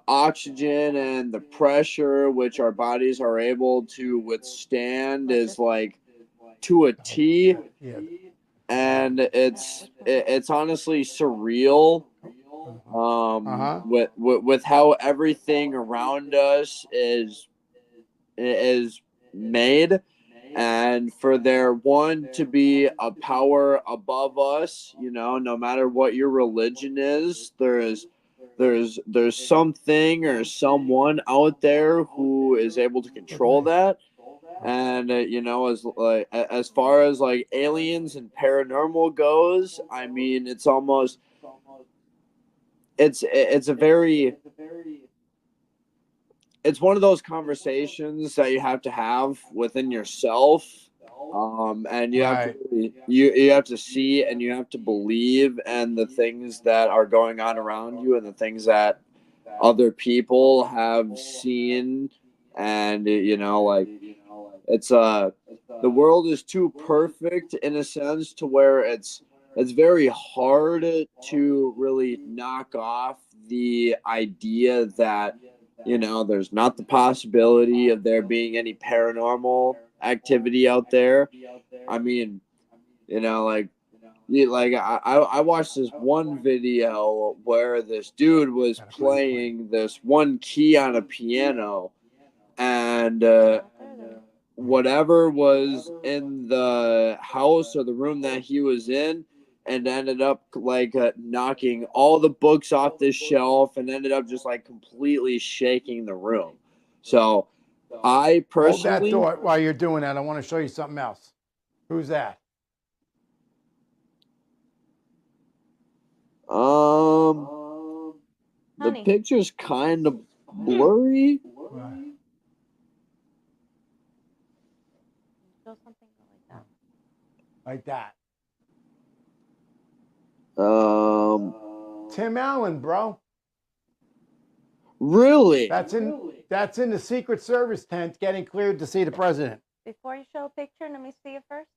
oxygen and the pressure which our bodies are able to withstand is like to a T. Yeah. And it's honestly surreal with how everything around us is made, and for there one to be a power above us, no matter what your religion is, there's something or someone out there who is able to control that. And as far as like aliens and paranormal goes, I mean, it's almost it's a very it's one of those conversations that you have to have within yourself, and you have to you have to see and you have to believe in the things that are going on around you and the things that other people have seen. And it's the world is too perfect in a sense to where it's very hard to really knock off the idea that there's not the possibility of there being any paranormal activity out there. I mean, I watched this one video where this dude was playing this one key on a piano, and whatever was in the house or the room that he was in, and ended up like knocking all the books off this shelf and ended up just like completely shaking the room. So I personally hold that thought while you're doing that. I want to show you something else. Who's that? The picture's kind of blurry. Show something like that. Tim Allen, bro. Really? That's in the Secret Service tent getting cleared to see the president. Before you show a picture, let me see it first.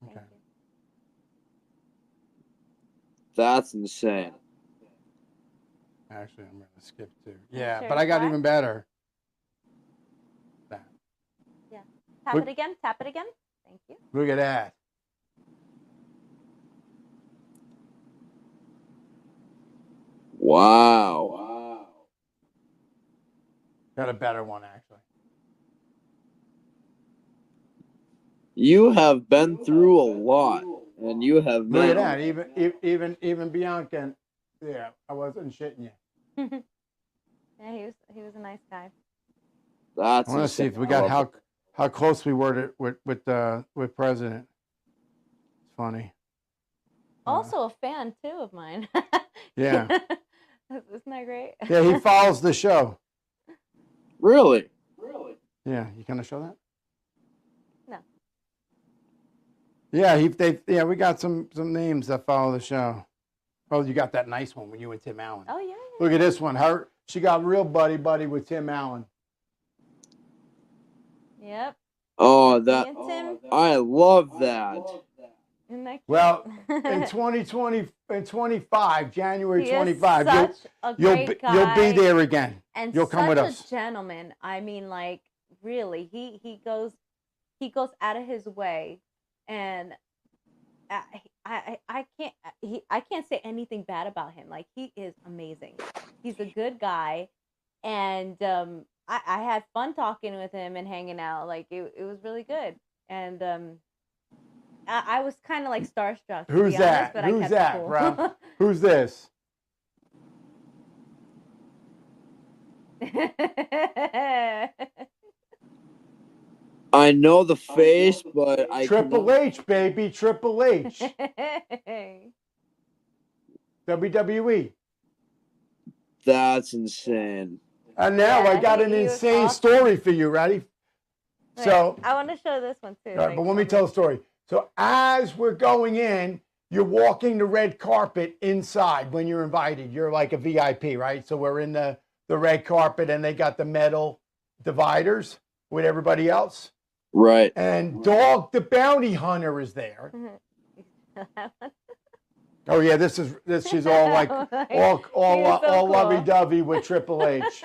Okay. That's insane. Actually, I'm going to skip too. Yeah, but I got even better. Yeah. Tap it again. Tap it again. Thank you. Look at that. Wow. Got a better one, actually. You have been through a lot, and you have met. Look at that. Even Bianca. Yeah, I wasn't shitting you. Yeah, he was a nice guy. That's. I want to see if we got how close we were with President. It's funny. Also a fan too of mine. Yeah. Isn't that great? Yeah, he follows the show. Really? Yeah, you gonna show that? No. Yeah, we got some names that follow the show. Oh, you got that nice one when you and Tim Allen. Oh yeah. Look at this one. She got real buddy with Tim Allen. Yep. Oh, Me that and Tim. I love that. Isn't that cute? Well, in 2020, in 25, January He is 25, such a great guy. you'll be there again. And you'll come with us. Such a gentleman. I mean, like, really, he goes out of his way, and I can't say anything bad about him. Like, he is amazing. He's a good guy, and I had fun talking with him and hanging out. Like, it was really good, and I was kind of like starstruck. Who's that? But Who's I kept that, cool. bro? Who's this? I know the face, but I Triple H, baby, Triple H. WWE. That's insane. And now Yeah, I got an insane story for you. Ready? Wait, So I want to show this one too. All right, but let me tell the story. So as we're going in, you're walking the red carpet inside when you're invited. You're like a VIP, right? So we're in the red carpet, and they got the metal dividers with everybody else. Right. And Dog the Bounty Hunter is there. Oh yeah, she's all like all cool. lovey-dovey with Triple H.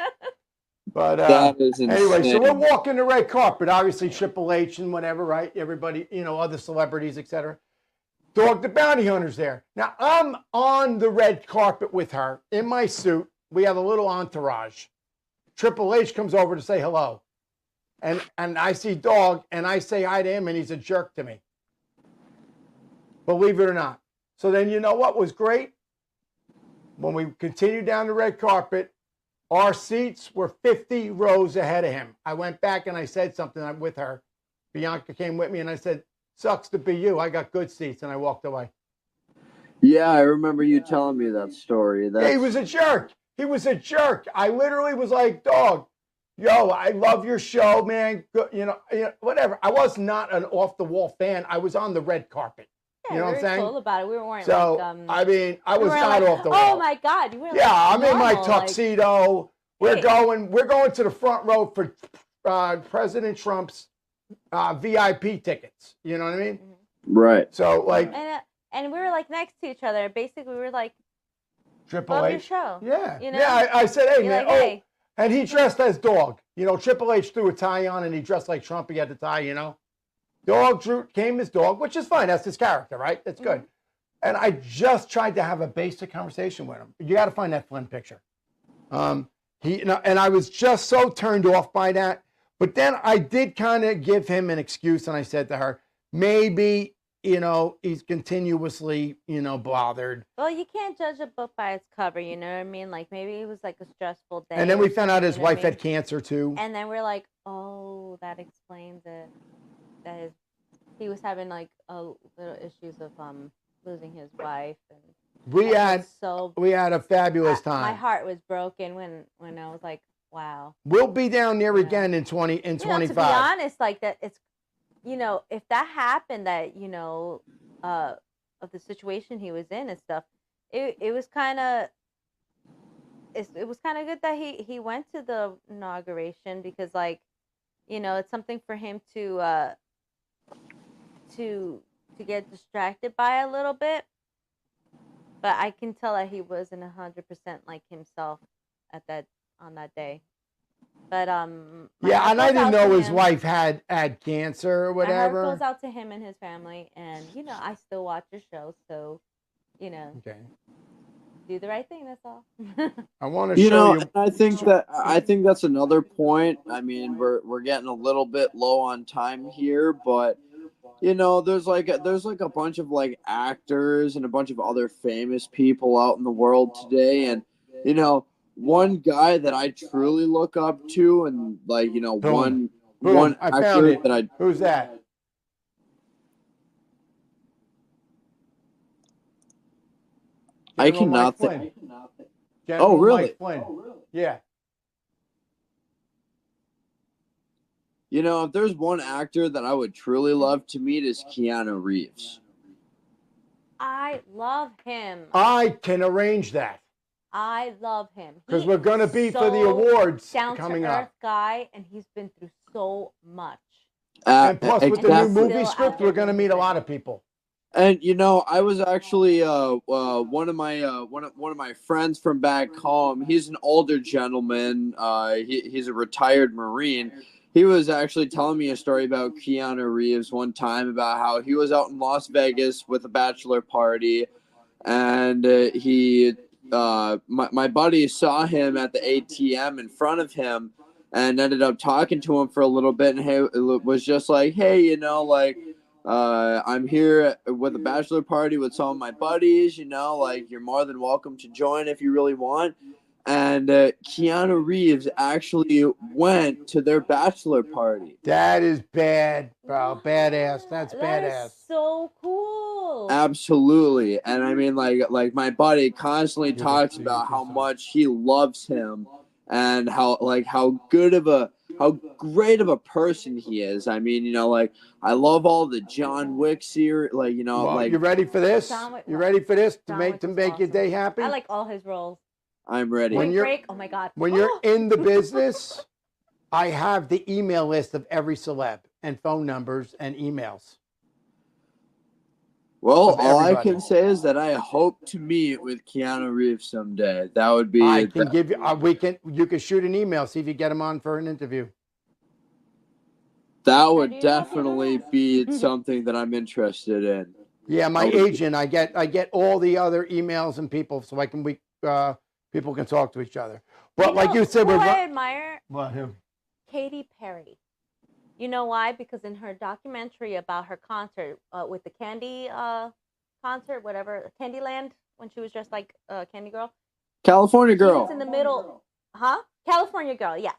But that is insane. Anyway, so we're walking the red carpet. Obviously, Triple H and whatever, right? Everybody, other celebrities, etc. Dog the Bounty Hunter's there. Now I'm on the red carpet with her in my suit. We have a little entourage. Triple H comes over to say hello, and I see Dog, and I say hi to him, and he's a jerk to me. Believe it or not. So then, you know what was great? When we continued down the red carpet, our seats were 50 rows ahead of him. I went back and I said something with her. Bianca came with me, and I said, "Sucks to be you. I got good seats," and I walked away. Yeah, I remember you telling me that story. Yeah, he was a jerk. He was a jerk. I literally was like, "Dog, yo, I love your show, man. Whatever." I was not an off-the-wall fan. I was on the red carpet. Yeah, you know what I'm saying? Cool about it. We weren't so, like. I mean, I was not off the wall. Oh my God, you were. Yeah, like, I'm in my normal, tuxedo. Like, We're going to the front row for President Trump's VIP tickets. You know what I mean? Right. So like, and we were like next to each other. Basically, we were like, Triple love H. your show. Yeah. You know? Yeah. I said, "Hey, You're man." like, hey. And he dressed as Dog. Triple H threw a tie on, and he dressed like Trump. He had the tie. Dog came as Dog, which is fine. That's his character, right? That's good. And I just tried to have a basic conversation with him. You got to find that Flynn picture. And I was just so turned off by that. But then I did kind of give him an excuse, and I said to her, maybe, he's continuously, bothered. Well, you can't judge a book by its cover, you know what I mean? Like, maybe it was like a stressful day. And then we found out his wife had cancer too. And then we're like, oh, that explains it. That he was having like little issues of losing his wife, and we had a fabulous time. My heart was broken when I was like, wow. We'll be down there again in 25. To be honest, like that, it's if that happened, that of the situation he was in and stuff, it was kind of good that he went to the inauguration, because it's something for him to get distracted by a little bit. But I can tell that he wasn't 100% like himself on that day. But yeah, and I didn't know his wife had cancer or whatever. My heart goes out to him and his family, and I still watch your show, so okay. Do the right thing. That's all. I want to show you. I think that's another point. I mean, we're getting a little bit low on time here, but there's like a bunch of like actors and a bunch of other famous people out in the world today, and one guy that I truly look up to, and Boom. one I actor found it. that I Who's that? I cannot think. General really? Mike Flynn. Yeah. You know, if there's one actor that I would truly love to meet is Keanu Reeves. I love him. I can arrange that. I love him. Because He we're going to is be for the so awards down coming to earth up. guy, and he's been through so much. And plus, with the new Exactly. movie script, we're going to meet a lot of people. And you know, I was actually one of my friends from back home. He's an older gentleman. He's a retired Marine. He was actually telling me a story about Keanu Reeves one time about how he was out in Las Vegas with a bachelor party, and my buddy saw him at the ATM in front of him, and ended up talking to him for a little bit, and he was just like, hey, you know, like. I'm here with a bachelor party with some of my buddies, you know, like you're more than welcome to join if you really want. And Keanu Reeves actually went to their bachelor party. That is bad, bro. Badass. That's That badass. is so cool. Absolutely. And I mean, like my buddy constantly talks about how much he loves him and how great of a person he is. I mean, you know, like I love all the John Wick series, like, you know, Well, like you ready for this? You ready for this to John make Wick to was make your awesome. day happy? I like all his roles. I'm ready. When Point you're- Break, oh my god. When you're in the business, I have the email list of every celeb and phone numbers and emails. Well, of all I everybody. can say is that I hope to meet with Keanu Reeves someday. That would be. I can give you. You can shoot an email, see if you get him on for an interview. That do would you definitely know? be something that I'm interested in. Yeah, my That would be- agent. I get all the other emails and people, so I can people can talk to each other. But like you said, who we're I admire, what him? Katy Perry. You know why? Because in her documentary about her concert with the Candy concert, whatever, Candyland, when she was dressed like a Candy Girl. California She was Girl. in the middle. Huh? California Girl, yes.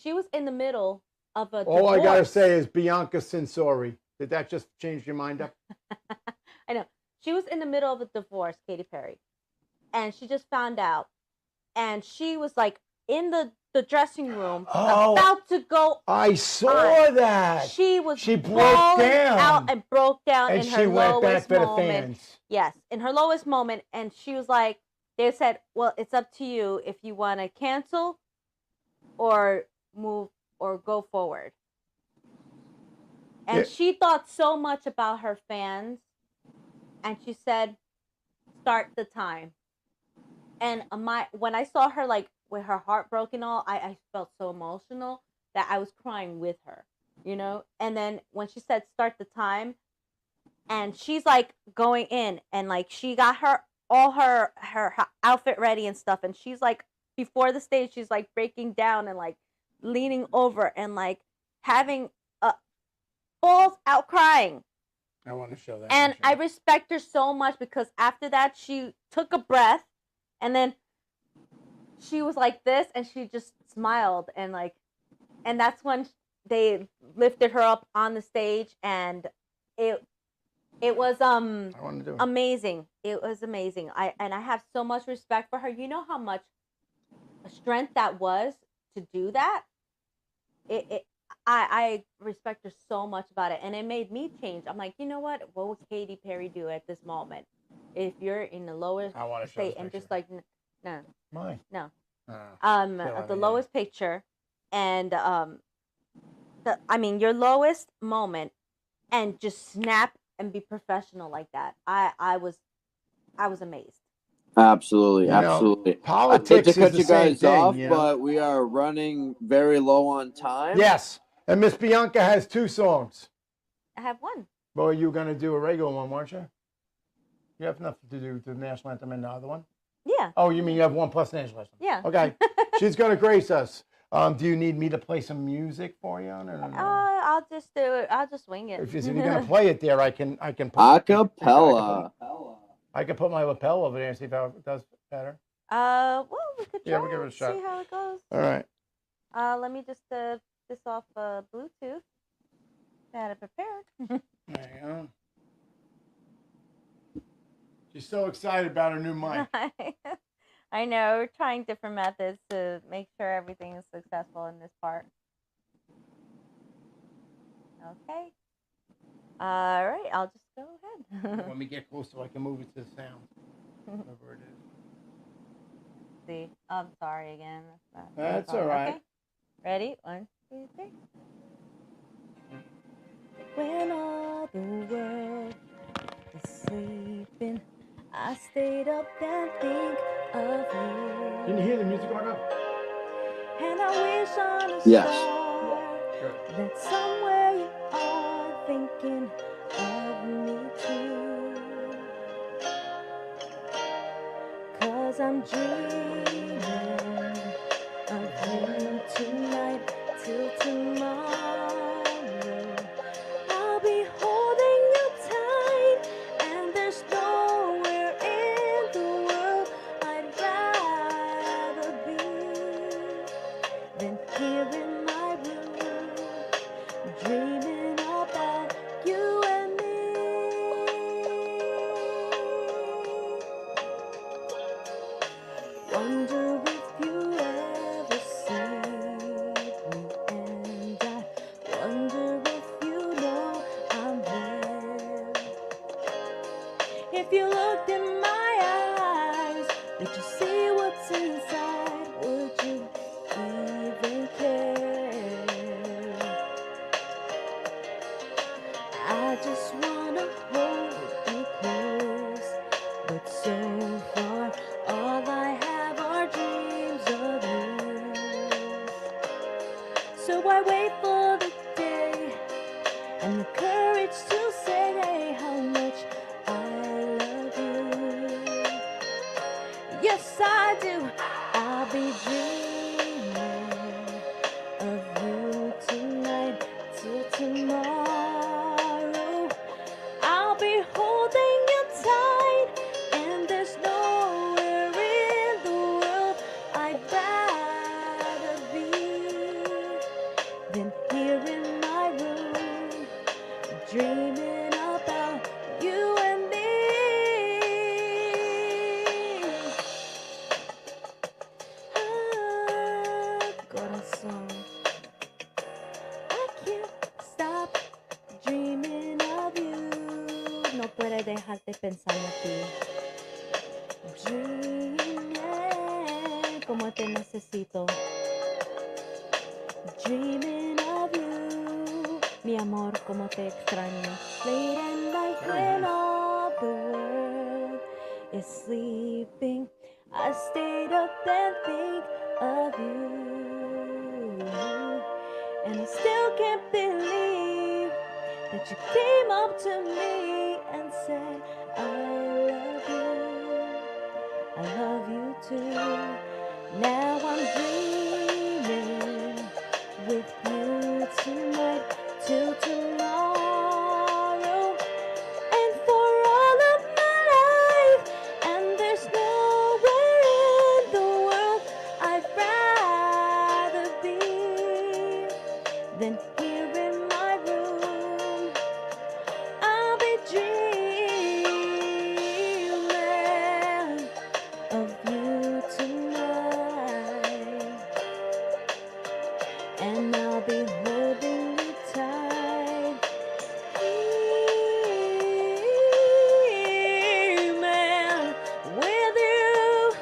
She was in the middle of a All I gotta divorce. say is Bianca Cinotti. Did that just change your mind up? I know. She was in the middle of a divorce, Katy Perry. And she just found out. And she was like in the dressing room about to go. I saw on. that. She broke falling down. out and broke down And in she her went back lowest for the moment. fans. Yes, in her lowest moment. And she was like, they said, well, it's up to you if you want to cancel or move or go forward. And she thought so much about her fans. And she said, start the time. And when I saw her, like, with her heart broken, I felt so emotional that I was crying with her, you know? And then when she said, start the time, and she's, like, going in, and, like, she got her outfit ready and stuff, and she's, like, before the stage, she's, like, breaking down and, like, leaning over and, like, having falls out crying. I want to show that. And I respect her so much because after that, she took a breath, and then she was like this, and she just smiled, and that's when they lifted her up on the stage, and it was amazing. It was amazing. I have so much respect for her. You know how much strength that was to do that. I respect her so much about it, and it made me change. I'm like, you know what would Katy Perry do at this moment? If you're in the lowest state and just like the lowest picture, and your lowest moment, and just snap and be professional like that. I was amazed. Absolutely, absolutely. Politics I hate to cut is you the same guys thing, off, you know? but we are running very low on time. Yes, and Miss Bianca has 2 songs. I have one. Well, you're gonna do a regular one, weren't you? You have nothing to do with the national anthem and the other one. Yeah. Oh, you mean you have one plus national anthem? Yeah. Okay. She's gonna grace us. Do you need me to play some music for you? No. I'll just do it. I'll just wing it. If you're gonna play it there, I can. Acapella. I can put my lapel over there and see if it does better. Well, we could try. Yeah, we'll give it a shot. See how it goes. All right. Let me just this off Bluetooth. Got it prepared. There you go. She's so excited about her new mic. I know. We're trying different methods to make sure everything is successful in this part. Okay. All right, I'll just go ahead. Let me get close so I can move it to the sound. Whatever it is. See, I'm sorry again. That's all right. Okay. Ready? 1, 2, 3. When all the world is sleeping, I stayed up and think of you. Can you hear the music on up? And I wish on a Yes. star that somewhere you are thinking of me too. 'Cause I'm dreaming of you tonight till tomorrow. I'll be holding you tight, and there's nowhere in the world I'd rather be than here in my room, dreaming about you and me. Wonder if you ever see me, and I wonder if you know I'm there. If you looked in my eyes, would you see what's inside? Would you even care? I just wanna hold you close, but so far all I have are dreams of you. So I wait for the day and the courage to say how much I love you. Yes, I do. I'll be dreaming of you tonight till tomorrow. I'll be holding you tight, and there's nowhere in the world I'd rather be than here in my room, dreaming about you and me. Ah, corazón, I can't stop dreaming of you. No puede dejar de pensar en ti. Dreaming, como te necesito. Dreaming of you, mi amor, como te extraño. Late at night when all the world is sleeping, I stayed up and think of you. And I still can't believe that you came up to me and said, I love you too. Now I'm dreaming with you tonight till tomorrow, and for all of my life. And there's nowhere in the world I'd rather be than here in my room. I'll be dreaming of you tonight, and I'll be holding you tight, dreaming with you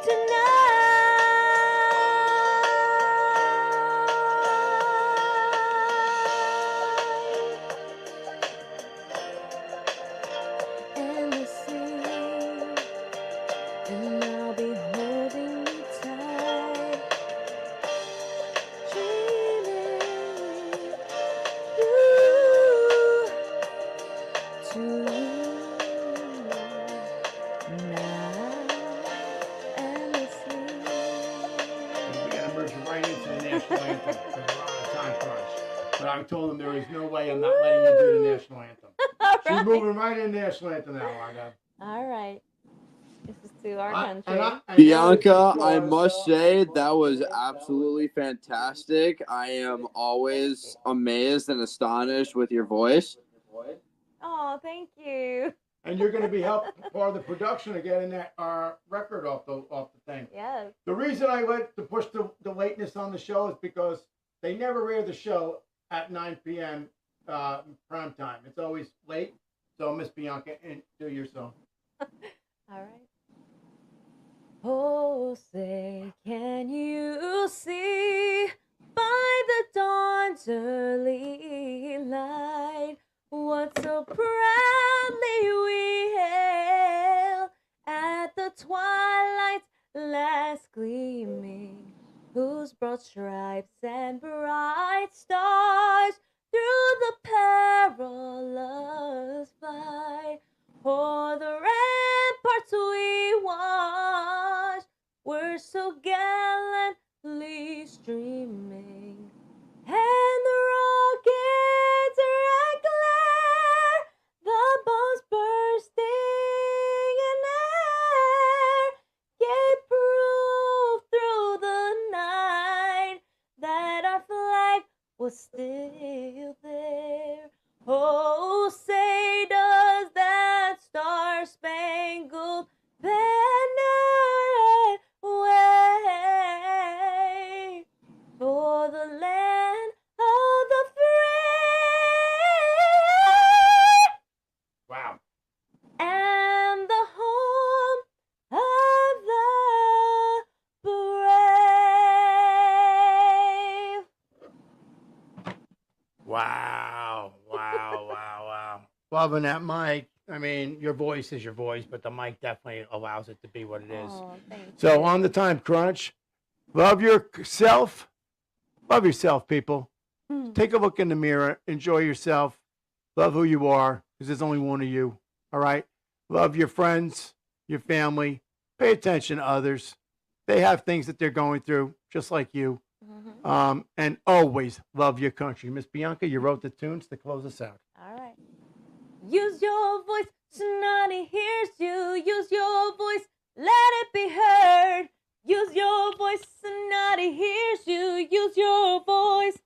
tonight. Endlessly, and I'll be holding you tight, dreaming you to now, endlessly. We got to merge right into the national anthem because we're on a time crunch. But I told him there is no way I'm not letting you do the national anthem. All She's right. moving right in the national anthem now, Wanda. All right. This is to our And country. Bianca, I must say that was absolutely fantastic. I am always amazed and astonished with your voice. Oh, thank you. And you're going to be helping part of the production of getting that record off the thing. Yes. The reason I went to push the lateness on the show is because they never air the show at 9 p.m. prime time. It's always late. So Miss Bianca, and do your song. All right. Oh, say, can you see by the dawn's early light what so proudly we hailed at the twilight's last gleaming, whose broad stripes and bright stars through the perilous fight o'er the ramparts we watched were so gallantly streaming, and the rockets' red glare, the bombs bursting in air, gave proof through the night that our flag was still there. Oh, say does that star-spangled banner wave for the land of the free Wow. and the home of the brave? Wow. Loving that mic. I mean, your voice is your voice, but the mic definitely allows it to be what it is. Oh, thank So you. on the time crunch, love yourself. Love yourself, people. Take a look in the mirror. Enjoy yourself. Love who you are, because there's only one of you. All right? Love your friends, your family. Pay attention to others. They have things that they're going through, just like you. And always love your country. Miss Bianca, you wrote the tunes to close us out. All right. Use your voice, Cinotti hears you. Use your voice, let it be heard. Use your voice, Cinotti hears you. Use your voice.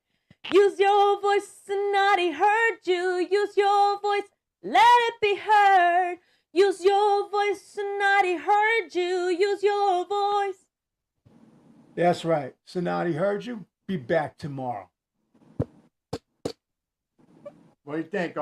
Use your voice, Cinotti heard you. Use your voice, let it be heard. Use your voice, Cinotti heard you. Use your voice. That's right. Cinotti heard you. Be back tomorrow. What do you think?